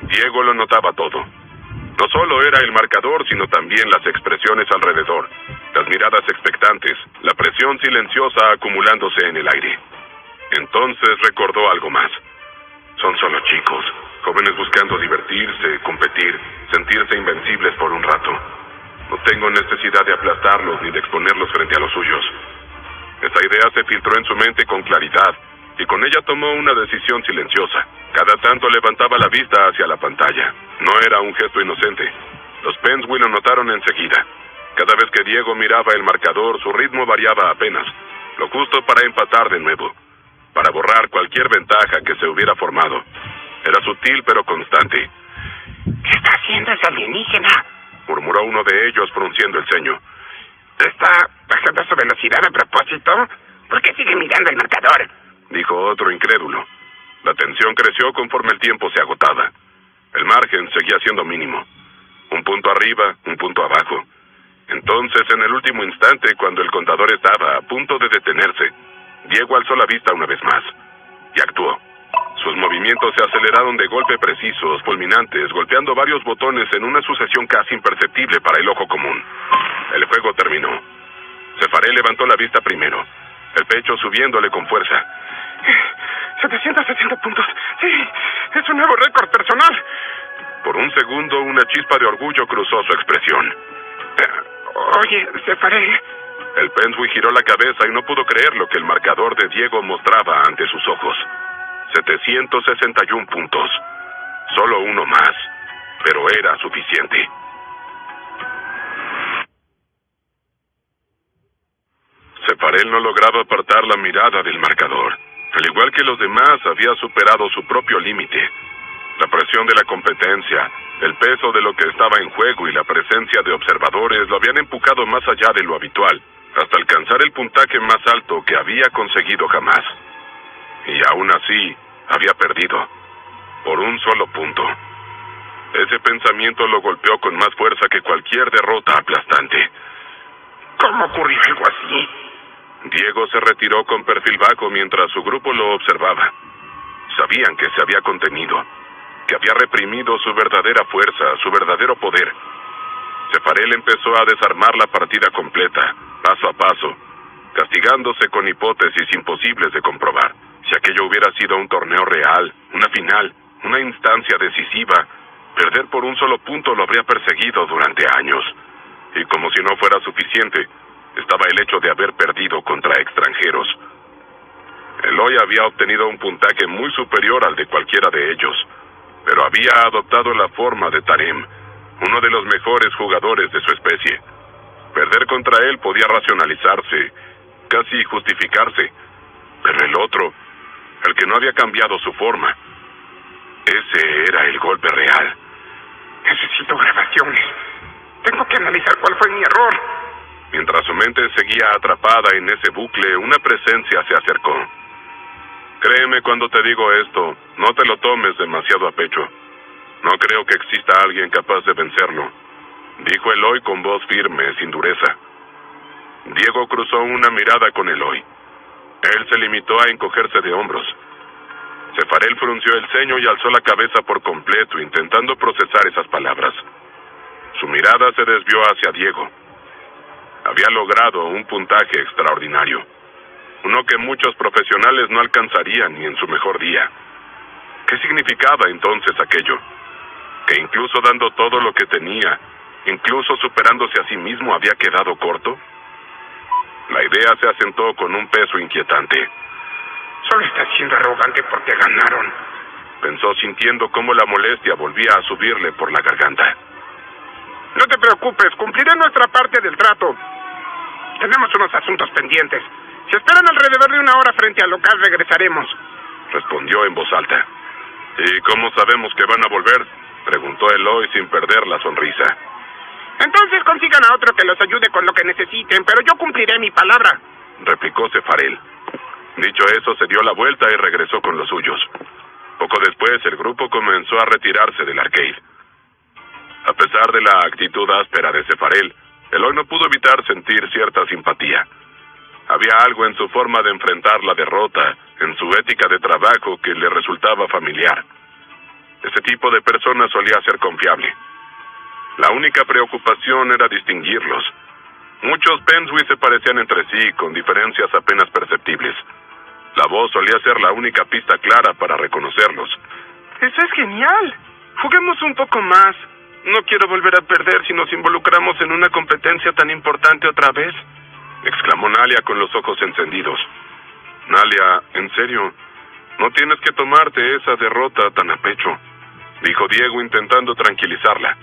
Diego lo notaba todo. No solo era el marcador, sino también las expresiones alrededor, las miradas expectantes, la presión silenciosa acumulándose en el aire. Entonces recordó algo más. Son solo chicos, jóvenes buscando divertirse, competir, sentirse invencibles por un rato. No tengo necesidad de aplastarlos ni de exponerlos frente a los suyos. Esa idea se filtró en su mente con claridad, y con ella tomó una decisión silenciosa. Cada tanto levantaba la vista hacia la pantalla. No era un gesto inocente. Los Pensui lo notaron enseguida. Cada vez que Diego miraba el marcador, su ritmo variaba apenas, lo justo para empatar de nuevo, para borrar cualquier ventaja que se hubiera formado. Era sutil pero constante. ¿Qué está haciendo ese alienígena?, murmuró uno de ellos frunciendo el ceño. ¿Está bajando su velocidad a propósito? ¿Por qué sigue mirando el marcador?, dijo otro incrédulo. La tensión creció conforme el tiempo se agotaba. El margen seguía siendo mínimo. Un punto arriba, un punto abajo. Entonces, en el último instante, cuando el contador estaba a punto de detenerse, Diego alzó la vista una vez más y actuó. Sus movimientos se aceleraron de golpe precisos, fulminantes, golpeando varios botones en una sucesión casi imperceptible para el ojo común. El juego terminó. Zafarel levantó la vista primero, el pecho subiéndole con fuerza. 760 puntos. Sí, es un nuevo récord personal. Por un segundo, una chispa de orgullo cruzó su expresión. Oye, Zafarel. El Pensui giró la cabeza y no pudo creer lo que el marcador de Diego mostraba ante sus ojos. 761 puntos. Solo uno más, pero era suficiente. Zafarel no lograba apartar la mirada del marcador. Al igual que los demás, había superado su propio límite. La presión de la competencia, el peso de lo que estaba en juego y la presencia de observadores lo habían empujado más allá de lo habitual, hasta alcanzar el puntaje más alto que había conseguido jamás. Y aún así, había perdido. Por un solo punto. Ese pensamiento lo golpeó con más fuerza que cualquier derrota aplastante. ¿Cómo ocurrió algo así? Diego se retiró con perfil bajo mientras su grupo lo observaba. Sabían que se había contenido, que había reprimido su verdadera fuerza, su verdadero poder. Zafarel empezó a desarmar la partida completa, paso a paso, castigándose con hipótesis imposibles de comprobar. Si aquello hubiera sido un torneo real, una final, una instancia decisiva, perder por un solo punto lo habría perseguido durante años. Y como si no fuera suficiente, estaba el hecho de haber perdido contra extranjeros. Eloy había obtenido un puntaje muy superior al de cualquiera de ellos, pero había adoptado la forma de Tarem, uno de los mejores jugadores de su especie. Perder contra él podía racionalizarse, casi justificarse, pero el otro el que no había cambiado su forma. Ese era el golpe real. Necesito grabaciones. Tengo que analizar cuál fue mi error. Mientras su mente seguía atrapada en ese bucle, una presencia se acercó. Créeme cuando te digo esto, no te lo tomes demasiado a pecho. No creo que exista alguien capaz de vencerlo, dijo Eloy con voz firme, sin dureza. Diego cruzó una mirada con Eloy. Él se limitó a encogerse de hombros. Sefarel frunció el ceño y alzó la cabeza por completo, intentando procesar esas palabras. Su mirada se desvió hacia Diego. Había logrado un puntaje extraordinario, uno que muchos profesionales no alcanzarían ni en su mejor día. ¿Qué significaba entonces aquello? ¿Que incluso dando todo lo que tenía, incluso superándose a sí mismo, había quedado corto? La idea se asentó con un peso inquietante. Solo está siendo arrogante porque ganaron, pensó, sintiendo cómo la molestia volvía a subirle por la garganta. No te preocupes, cumpliré nuestra parte del trato. Tenemos unos asuntos pendientes. Si esperan alrededor de 1 hora frente al local, regresaremos, respondió en voz alta. ¿Y cómo sabemos que van a volver?, preguntó Eloy sin perder la sonrisa. Entonces consigan a otro que los ayude con lo que necesiten, pero yo cumpliré mi palabra, replicó Sefarel. Dicho eso, se dio la vuelta y regresó con los suyos. Poco después, el grupo comenzó a retirarse del arcade. A pesar de la actitud áspera de Sefarel, Eloy no pudo evitar sentir cierta simpatía. Había algo en su forma de enfrentar la derrota, en su ética de trabajo, que le resultaba familiar. Ese tipo de persona solía ser confiable. La única preocupación era distinguirlos. Muchos Pensui se parecían entre sí, con diferencias apenas perceptibles. La voz solía ser la única pista clara para reconocerlos. ¡Eso es genial! Juguemos un poco más. No quiero volver a perder si nos involucramos en una competencia tan importante otra vez, exclamó Nalia con los ojos encendidos. Nalia, en serio, no tienes que tomarte esa derrota tan a pecho, dijo Diego intentando tranquilizarla,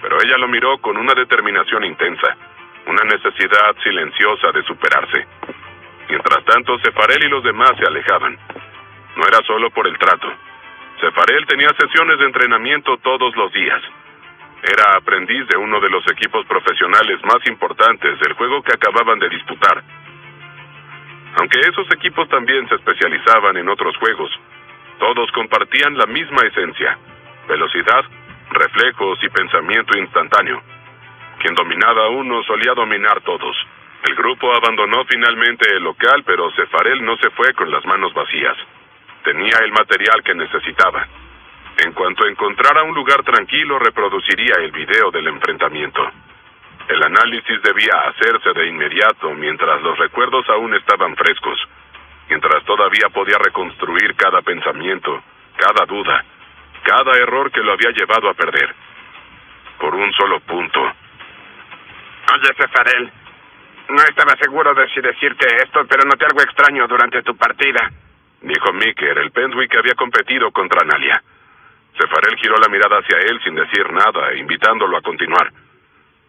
pero ella lo miró con una determinación intensa, una necesidad silenciosa de superarse. Mientras tanto, Sefarel y los demás se alejaban. No era solo por el trato. Sefarel tenía sesiones de entrenamiento todos los días. Era aprendiz de uno de los equipos profesionales más importantes del juego que acababan de disputar. Aunque esos equipos también se especializaban en otros juegos, todos compartían la misma esencia: velocidad, reflejos y pensamiento instantáneo. Quien dominaba a uno solía dominar todos. El grupo abandonó finalmente el local, pero Sefarel no se fue con las manos vacías. Tenía el material que necesitaba. En cuanto encontrara un lugar tranquilo, reproduciría el video del enfrentamiento. El análisis debía hacerse de inmediato, mientras los recuerdos aún estaban frescos, mientras todavía podía reconstruir cada pensamiento, cada duda, cada error que lo había llevado a perder. Por un solo punto. Oye, Sefarel, no estaba seguro de si decirte esto, pero noté algo extraño durante tu partida, dijo Miker, el Pensui que había competido contra Nalia. Sefarel giró la mirada hacia él sin decir nada, invitándolo a continuar.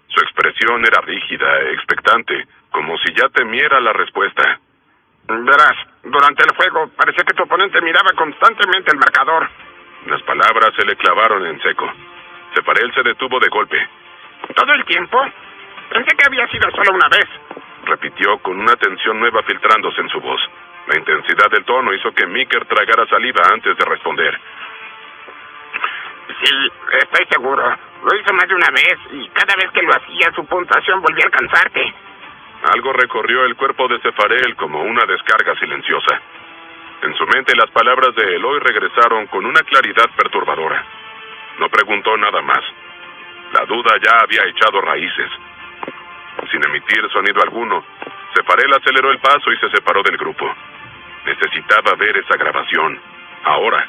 Su expresión era rígida, expectante, como si ya temiera la respuesta. Verás, durante el juego parecía que tu oponente miraba constantemente el marcador. Las palabras se le clavaron en seco. Sefarel se detuvo de golpe. ¿Todo el tiempo? Pensé que había sido solo una vez, repitió con una tensión nueva filtrándose en su voz. La intensidad del tono hizo que Miker tragara saliva antes de responder. Sí, estoy seguro. Lo hizo más de una vez, y cada vez que lo hacía, su puntuación volvía a alcanzarte. Algo recorrió el cuerpo de Sefarel como una descarga silenciosa. En su mente las palabras de Eloy regresaron con una claridad perturbadora. No preguntó nada más. La duda ya había echado raíces. Sin emitir sonido alguno, Sefarel aceleró el paso y se separó del grupo. Necesitaba ver esa grabación, ahora,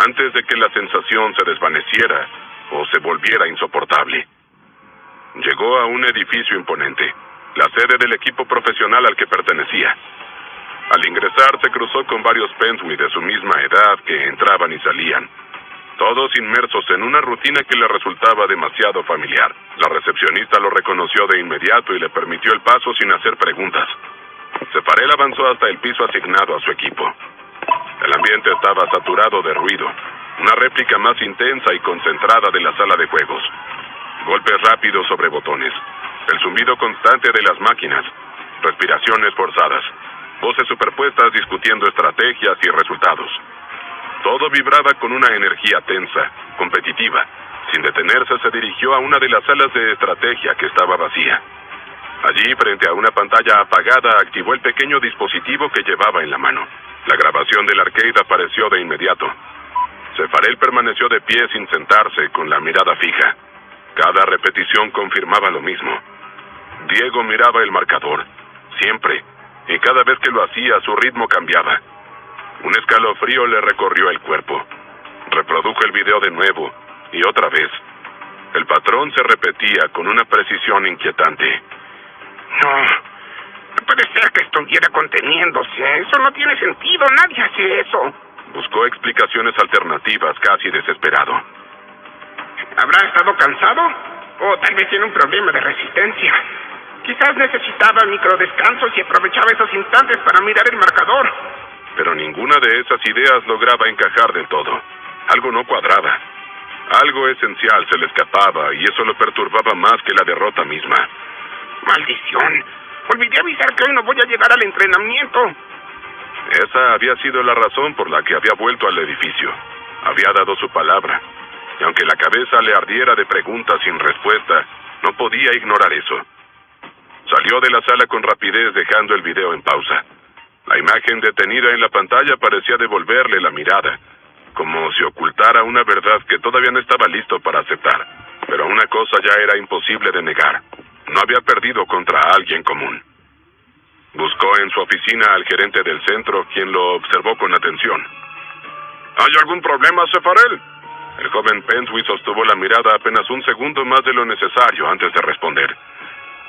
antes de que la sensación se desvaneciera o se volviera insoportable. Llegó a un edificio imponente, la sede del equipo profesional al que pertenecía. Al ingresar se cruzó con varios Pensui de su misma edad que entraban y salían, todos inmersos en una rutina que le resultaba demasiado familiar. La recepcionista lo reconoció de inmediato y le permitió el paso sin hacer preguntas. Sefarel avanzó hasta el piso asignado a su equipo. El ambiente estaba saturado de ruido, una réplica más intensa y concentrada de la sala de juegos. Golpes rápidos sobre botones, el zumbido constante de las máquinas, respiraciones forzadas, voces superpuestas discutiendo estrategias y resultados. Todo vibraba con una energía tensa, competitiva. Sin detenerse, se dirigió a una de las salas de estrategia que estaba vacía. Allí, frente a una pantalla apagada, activó el pequeño dispositivo que llevaba en la mano. La grabación del arcade apareció de inmediato. Cefarel permaneció de pie sin sentarse, con la mirada fija. Cada repetición confirmaba lo mismo. Diego miraba el marcador, siempre, y cada vez que lo hacía, su ritmo cambiaba. Un escalofrío le recorrió el cuerpo. Reprodujo el video de nuevo, y otra vez. El patrón se repetía con una precisión inquietante. No puede ser que estuviera conteniéndose. Eso no tiene sentido. Nadie hace eso. Buscó explicaciones alternativas, casi desesperado. ¿Habrá estado cansado? O tal vez tiene un problema de resistencia. Quizás necesitaba microdescansos y aprovechaba esos instantes para mirar el marcador. Pero ninguna de esas ideas lograba encajar del todo. Algo no cuadraba. Algo esencial se le escapaba y eso lo perturbaba más que la derrota misma. ¡Maldición! Olvidé avisar que hoy no voy a llegar al entrenamiento. Esa había sido la razón por la que había vuelto al edificio. Había dado su palabra. Y aunque la cabeza le ardiera de preguntas sin respuesta, no podía ignorar eso. Salió de la sala con rapidez, dejando el video en pausa. La imagen detenida en la pantalla parecía devolverle la mirada, como si ocultara una verdad que todavía no estaba listo para aceptar. Pero una cosa ya era imposible de negar. No había perdido contra alguien común. Buscó en su oficina al gerente del centro, quien lo observó con atención. ¿Hay algún problema, Cefarel? El joven Penswick sostuvo la mirada apenas un segundo más de lo necesario antes de responder.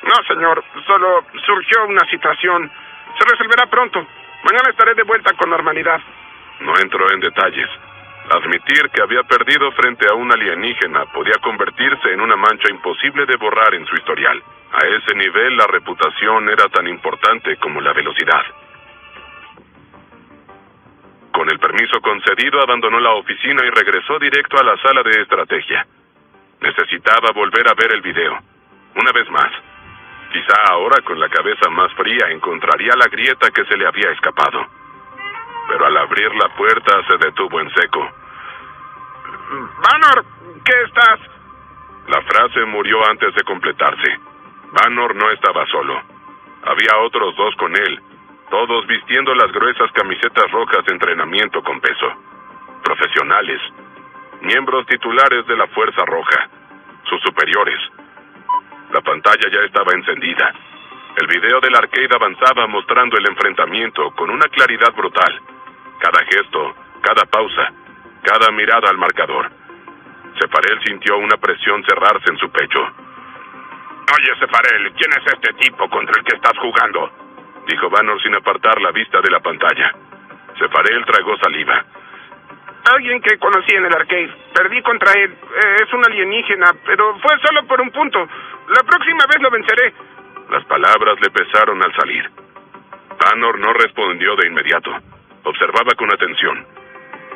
No, señor. Solo surgió una situación. Se resolverá pronto. Mañana estaré de vuelta con normalidad. No entró en detalles. Admitir que había perdido frente a un alienígena podía convertirse en una mancha imposible de borrar en su historial. A ese nivel, la reputación era tan importante como la velocidad. Con el permiso concedido, abandonó la oficina y regresó directo a la sala de estrategia. Necesitaba volver a ver el video. Una vez más. Quizá ahora, con la cabeza más fría, encontraría la grieta que se le había escapado. Pero al abrir la puerta se detuvo en seco. Vanor, ¿qué estás? La frase murió antes de completarse. Vanor no estaba solo. Había otros dos con él, todos vistiendo las gruesas camisetas rojas de entrenamiento con peso. Profesionales, miembros titulares de la Fuerza Roja, sus superiores. La pantalla ya estaba encendida. El video del arcade avanzaba mostrando el enfrentamiento con una claridad brutal. Cada gesto, cada pausa, cada mirada al marcador. Cefarel sintió una presión cerrarse en su pecho. Oye, Cefarel, ¿quién es este tipo contra el que estás jugando? Dijo Vanor sin apartar la vista de la pantalla. Cefarel tragó saliva. Alguien que conocí en el arcade. Perdí contra él. Es un alienígena, pero fue solo por un punto. La próxima vez lo venceré. Las palabras le pesaron al salir. Vanor no respondió de inmediato. Observaba con atención.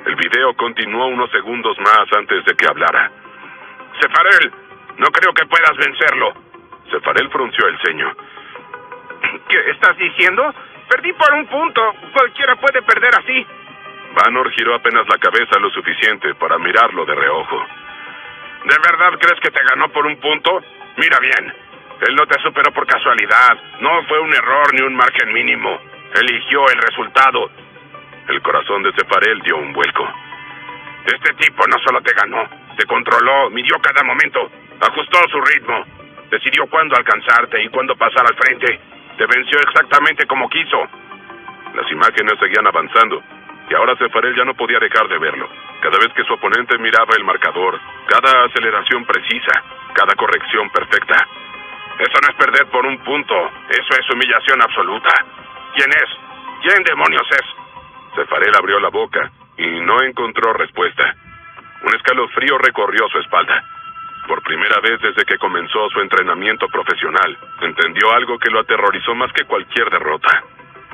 El video continuó unos segundos más antes de que hablara. Cefarel, no creo que puedas vencerlo. Cefarel frunció el ceño. ¿Qué estás diciendo? Perdí por un punto. Cualquiera puede perder así. Vanor giró apenas la cabeza lo suficiente para mirarlo de reojo. ¿De verdad crees que te ganó por un punto? Mira bien. Él no te superó por casualidad. No fue un error ni un margen mínimo. Eligió el resultado. El corazón de Cefarel dio un vuelco. Este tipo no solo te ganó, te controló, midió cada momento, ajustó su ritmo, decidió cuándo alcanzarte y cuándo pasar al frente. Te venció exactamente como quiso. Las imágenes seguían avanzando, y ahora Cefarel ya no podía dejar de verlo. Cada vez que su oponente miraba el marcador, cada aceleración precisa, cada corrección perfecta. Eso no es perder por un punto, eso es humillación absoluta. ¿Quién es? ¿Quién demonios es? Cefarel abrió la boca y no encontró respuesta. Un escalofrío recorrió su espalda. Por primera vez desde que comenzó su entrenamiento profesional, entendió algo que lo aterrorizó más que cualquier derrota.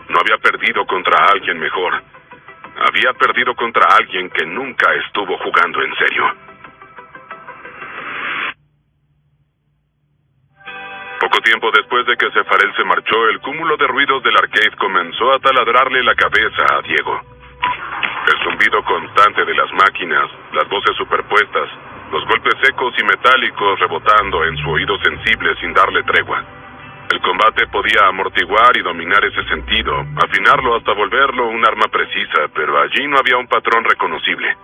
No había perdido contra alguien mejor. Había perdido contra alguien que nunca estuvo jugando en serio. Poco tiempo después de que Zefarel se marchó, el cúmulo de ruidos del arcade comenzó a taladrarle la cabeza a Diego. El zumbido constante de las máquinas, las voces superpuestas, los golpes secos y metálicos rebotando en su oído sensible sin darle tregua. El combate podía amortiguar y dominar ese sentido, afinarlo hasta volverlo un arma precisa, pero allí no había un patrón reconocible.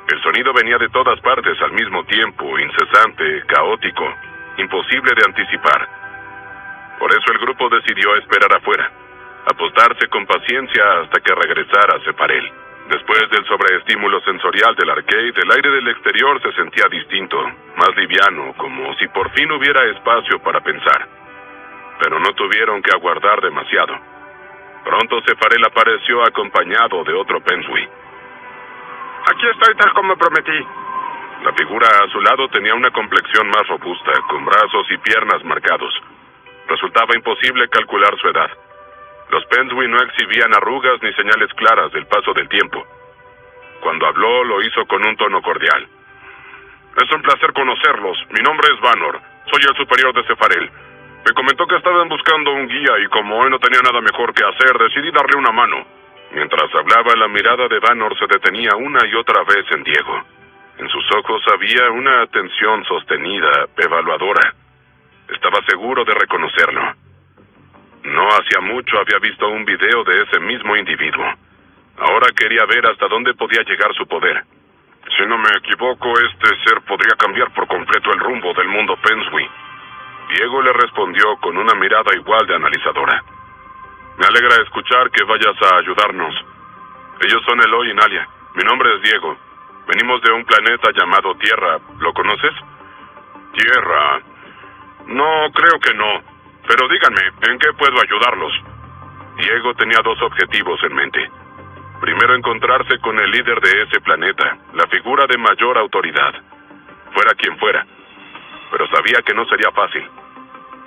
El sonido venía de todas partes al mismo tiempo, incesante, caótico, imposible de anticipar. Por eso el grupo decidió esperar afuera, apostarse con paciencia hasta que regresara Zefarel. Después del sobreestímulo sensorial del arcade, el aire del exterior se sentía distinto, más liviano, como si por fin hubiera espacio para pensar. Pero no tuvieron que aguardar demasiado. Pronto Zefarel apareció acompañado de otro Pensui. Aquí estoy tal como prometí. La figura a su lado tenía una complexión más robusta, con brazos y piernas marcados. Resultaba imposible calcular su edad. Los Pensui no exhibían arrugas ni señales claras del paso del tiempo. Cuando habló, lo hizo con un tono cordial. Es un placer conocerlos. Mi nombre es Vanor. Soy el superior de Zefarel. Me comentó que estaban buscando un guía y como hoy no tenía nada mejor que hacer, decidí darle una mano. Mientras hablaba, la mirada de Vanor se detenía una y otra vez en Diego. En sus ojos había una atención sostenida, evaluadora. Estaba seguro de reconocerlo. No hacía mucho había visto un video de ese mismo individuo. Ahora quería ver hasta dónde podía llegar su poder. Si no me equivoco, este ser podría cambiar por completo el rumbo del mundo Pensui. Diego le respondió con una mirada igual de analizadora. Me alegra escuchar que vayas a ayudarnos. Ellos son Eloy y Nalia. Mi nombre es Diego. Venimos de un planeta llamado Tierra. ¿Lo conoces? Tierra. No, creo que no. Pero díganme, ¿en qué puedo ayudarlos? Diego tenía dos objetivos en mente. Primero, encontrarse con el líder de ese planeta, la figura de mayor autoridad, fuera quien fuera. Pero sabía que no sería fácil.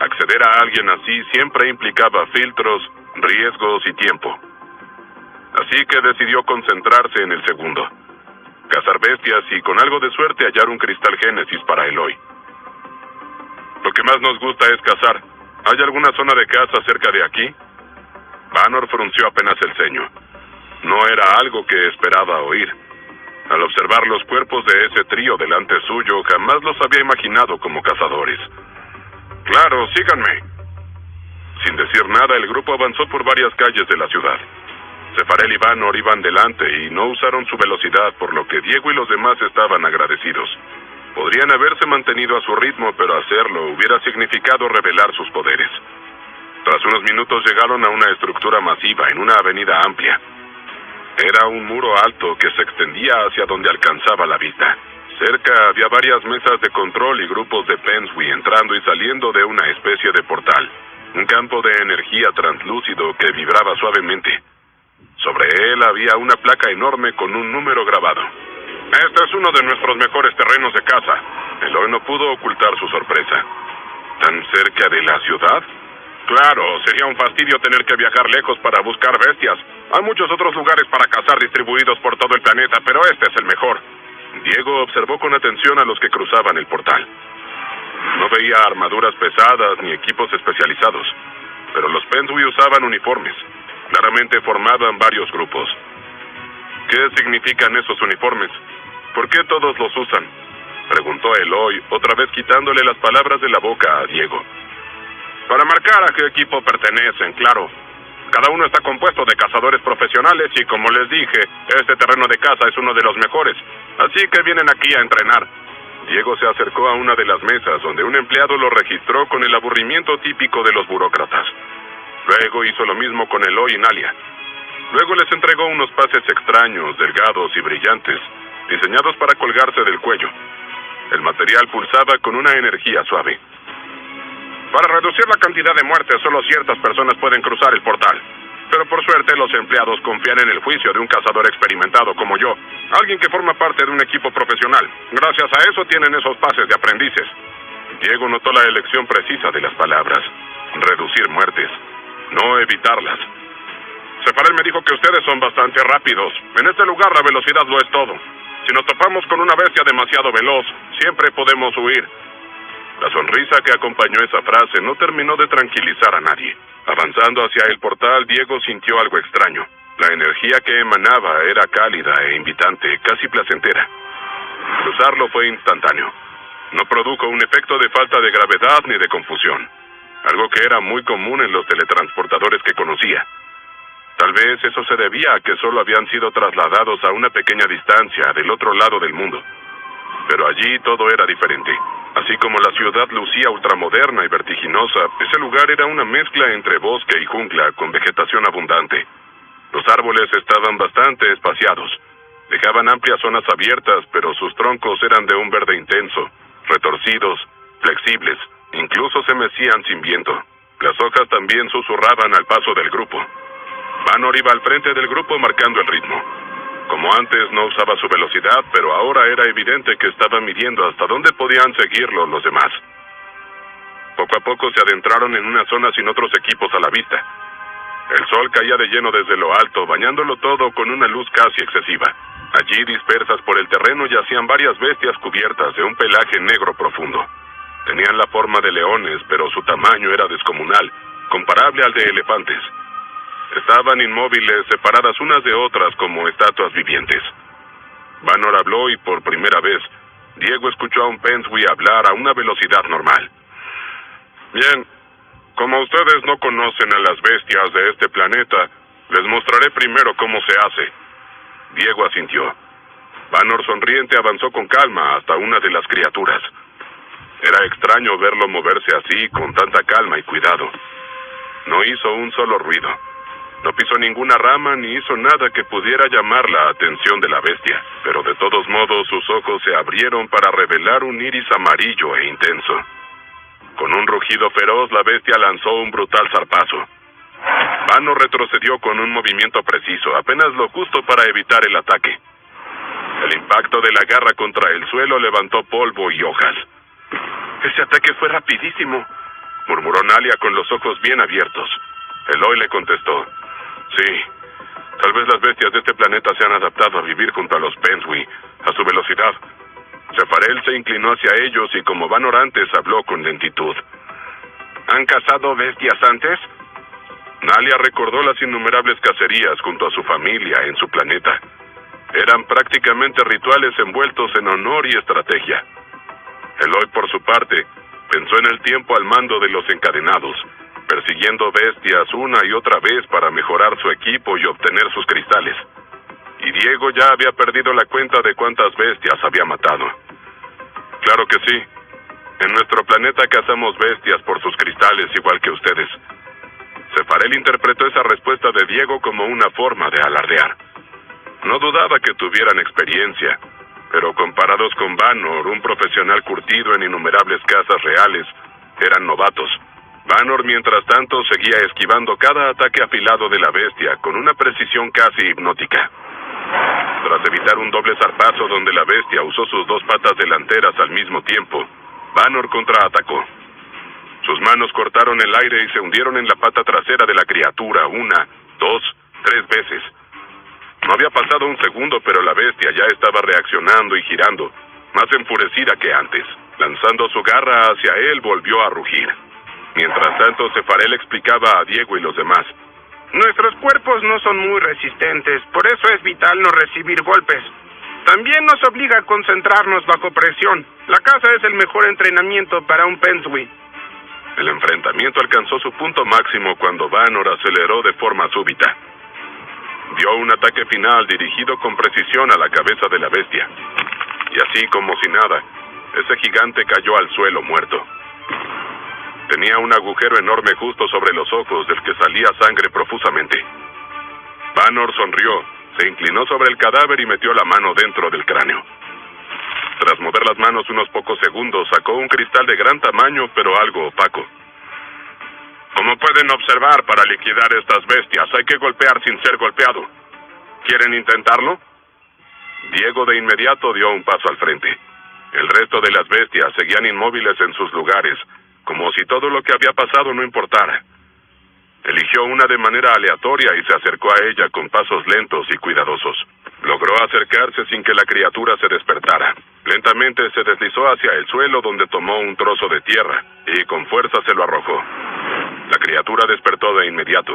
Acceder a alguien así siempre implicaba filtros, riesgos y tiempo. Así que decidió concentrarse en el segundo. Cazar bestias y con algo de suerte hallar un cristal Génesis para Eloy. Lo que más nos gusta es cazar. ¿Hay alguna zona de caza cerca de aquí? Vanor frunció apenas el ceño. No era algo que esperaba oír. Al observar los cuerpos de ese trío delante suyo, jamás los había imaginado como cazadores. Claro, síganme. Sin decir nada, el grupo avanzó por varias calles de la ciudad. Zefarel y Vanor iban delante y no usaron su velocidad, por lo que Diego y los demás estaban agradecidos. Podrían haberse mantenido a su ritmo, pero hacerlo hubiera significado revelar sus poderes. Tras unos minutos llegaron a una estructura masiva en una avenida amplia. Era un muro alto que se extendía hacia donde alcanzaba la vista. Cerca había varias mesas de control y grupos de Pensui entrando y saliendo de una especie de portal. Un campo de energía translúcido que vibraba suavemente. Sobre él había una placa enorme con un número grabado. Este es uno de nuestros mejores terrenos de caza. Eloy no pudo ocultar su sorpresa. ¿Tan cerca de la ciudad? Claro, sería un fastidio tener que viajar lejos para buscar bestias. Hay muchos otros lugares para cazar distribuidos por todo el planeta, pero este es el mejor. Diego observó con atención a los que cruzaban el portal. No veía armaduras pesadas ni equipos especializados, pero los Pensui usaban uniformes. Claramente formaban varios grupos. ¿Qué significan esos uniformes? ¿Por qué todos los usan? Preguntó Eloy, otra vez quitándole las palabras de la boca a Diego. Para marcar a qué equipo pertenecen, claro. Cada uno está compuesto de cazadores profesionales y, como les dije, este terreno de caza es uno de los mejores. Así que vienen aquí a entrenar. Diego se acercó a una de las mesas donde un empleado lo registró con el aburrimiento típico de los burócratas. Luego hizo lo mismo con Eloy y Nalia. Luego les entregó unos pases extraños, delgados y brillantes, diseñados para colgarse del cuello. El material pulsaba con una energía suave. Para reducir la cantidad de muertes, solo ciertas personas pueden cruzar el portal. Pero por suerte los empleados confían en el juicio de un cazador experimentado como yo, alguien que forma parte de un equipo profesional. Gracias a eso tienen esos pases de aprendices. Diego notó la elección precisa de las palabras. Reducir muertes, no evitarlas. Sefarel me dijo que ustedes son bastante rápidos. En este lugar la velocidad lo es todo. Si nos topamos con una bestia demasiado veloz, siempre podemos huir. La sonrisa que acompañó esa frase no terminó de tranquilizar a nadie. Avanzando hacia el portal, Diego sintió algo extraño. La energía que emanaba era cálida e invitante, casi placentera. Cruzarlo fue instantáneo. No produjo un efecto de falta de gravedad ni de confusión, algo que era muy común en los teletransportadores que conocía. Tal vez eso se debía a que solo habían sido trasladados a una pequeña distancia del otro lado del mundo. Pero allí todo era diferente. Así como la ciudad lucía ultramoderna y vertiginosa, ese lugar era una mezcla entre bosque y jungla con vegetación abundante. Los árboles estaban bastante espaciados. Dejaban amplias zonas abiertas, pero sus troncos eran de un verde intenso, retorcidos, flexibles, incluso se mecían sin viento. Las hojas también susurraban al paso del grupo. Vanor iba al frente del grupo marcando el ritmo. Como antes no usaba su velocidad, pero ahora era evidente que estaba midiendo hasta dónde podían seguirlo los demás. Poco a poco se adentraron en una zona sin otros equipos a la vista. El sol caía de lleno desde lo alto, bañándolo todo con una luz casi excesiva. Allí, dispersas por el terreno, yacían varias bestias cubiertas de un pelaje negro profundo. Tenían la forma de leones, pero su tamaño era descomunal, comparable al de elefantes. Estaban inmóviles, separadas unas de otras como estatuas vivientes. Vanor habló y por primera vez, Diego escuchó a un Pensui hablar a una velocidad normal. Bien, como ustedes no conocen a las bestias de este planeta, les mostraré primero cómo se hace. Diego asintió. Vanor sonriente avanzó con calma hasta una de las criaturas. Era extraño verlo moverse así, con tanta calma y cuidado. No hizo un solo ruido. No pisó ninguna rama ni hizo nada que pudiera llamar la atención de la bestia, pero de todos modos sus ojos se abrieron para revelar un iris amarillo e intenso. Con un rugido feroz, la bestia lanzó un brutal zarpazo. Vanor retrocedió con un movimiento preciso, apenas lo justo para evitar el ataque. El impacto de la garra contra el suelo levantó polvo y hojas. «Ese ataque fue rapidísimo», murmuró Nalia con los ojos bien abiertos. Eloy le contestó: «Sí, tal vez las bestias de este planeta se han adaptado a vivir junto a los Pensui, a su velocidad». Sefarel se inclinó hacia ellos y como Vanor antes habló con lentitud. «¿Han cazado bestias antes?» Nalia recordó las innumerables cacerías junto a su familia en su planeta. Eran prácticamente rituales envueltos en honor y estrategia. Eloy, por su parte, pensó en el tiempo al mando de los encadenados, persiguiendo bestias una y otra vez para mejorar su equipo y obtener sus cristales. Y Diego ya había perdido la cuenta de cuántas bestias había matado. Claro que sí. En nuestro planeta cazamos bestias por sus cristales igual que ustedes. Sefarel interpretó esa respuesta de Diego como una forma de alardear. No dudaba que tuvieran experiencia, pero comparados con Vanor, un profesional curtido en innumerables cazas reales, eran novatos. Vanor, mientras tanto, seguía esquivando cada ataque afilado de la bestia con una precisión casi hipnótica. Tras evitar un doble zarpazo donde la bestia usó sus dos patas delanteras al mismo tiempo, Vanor contraatacó. Sus manos cortaron el aire y se hundieron en la pata trasera de la criatura 1, 2, 3 veces. No había pasado un segundo, pero la bestia ya estaba reaccionando y girando, más enfurecida que antes. Lanzando su garra hacia él, volvió a rugir. Mientras tanto, Sefarel explicaba a Diego y los demás. Nuestros cuerpos no son muy resistentes, por eso es vital no recibir golpes. También nos obliga a concentrarnos bajo presión. La caza es el mejor entrenamiento para un Pensui. El enfrentamiento alcanzó su punto máximo cuando Vanor aceleró de forma súbita. Dio un ataque final dirigido con precisión a la cabeza de la bestia. Y así como si nada, ese gigante cayó al suelo muerto. Tenía un agujero enorme justo sobre los ojos del que salía sangre profusamente. Vanor sonrió, se inclinó sobre el cadáver y metió la mano dentro del cráneo. Tras mover las manos unos pocos segundos, sacó un cristal de gran tamaño, pero algo opaco. Como pueden observar, para liquidar estas bestias hay que golpear sin ser golpeado. ¿Quieren intentarlo? Diego de inmediato dio un paso al frente. El resto de las bestias seguían inmóviles en sus lugares, como si todo lo que había pasado no importara. Eligió una de manera aleatoria y se acercó a ella con pasos lentos y cuidadosos. Logró acercarse sin que la criatura se despertara. Lentamente se deslizó hacia el suelo, donde tomó un trozo de tierra y con fuerza se lo arrojó. La criatura despertó de inmediato.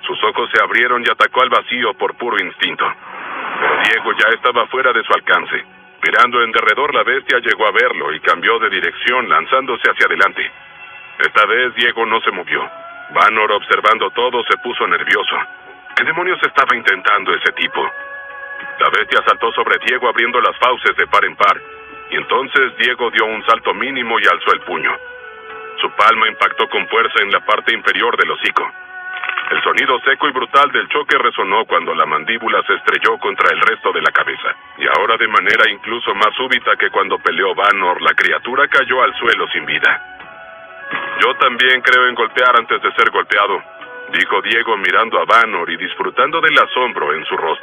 Sus ojos se abrieron y atacó al vacío por puro instinto. Pero Diego ya estaba fuera de su alcance. Mirando en derredor, la bestia llegó a verlo y cambió de dirección, lanzándose hacia adelante. Esta vez Diego no se movió. Vanor, observando todo, se puso nervioso. ¿Qué demonios estaba intentando ese tipo? La bestia saltó sobre Diego abriendo las fauces de par en par, y entonces Diego dio un salto mínimo y alzó el puño. Su palma impactó con fuerza en la parte inferior del hocico. El sonido seco y brutal del choque resonó cuando la mandíbula se estrelló contra el resto de la cabeza. Y ahora, de manera incluso más súbita que cuando peleó Vanor, la criatura cayó al suelo sin vida. Yo también creo en golpear antes de ser golpeado, dijo Diego mirando a Vanor y disfrutando del asombro en su rostro.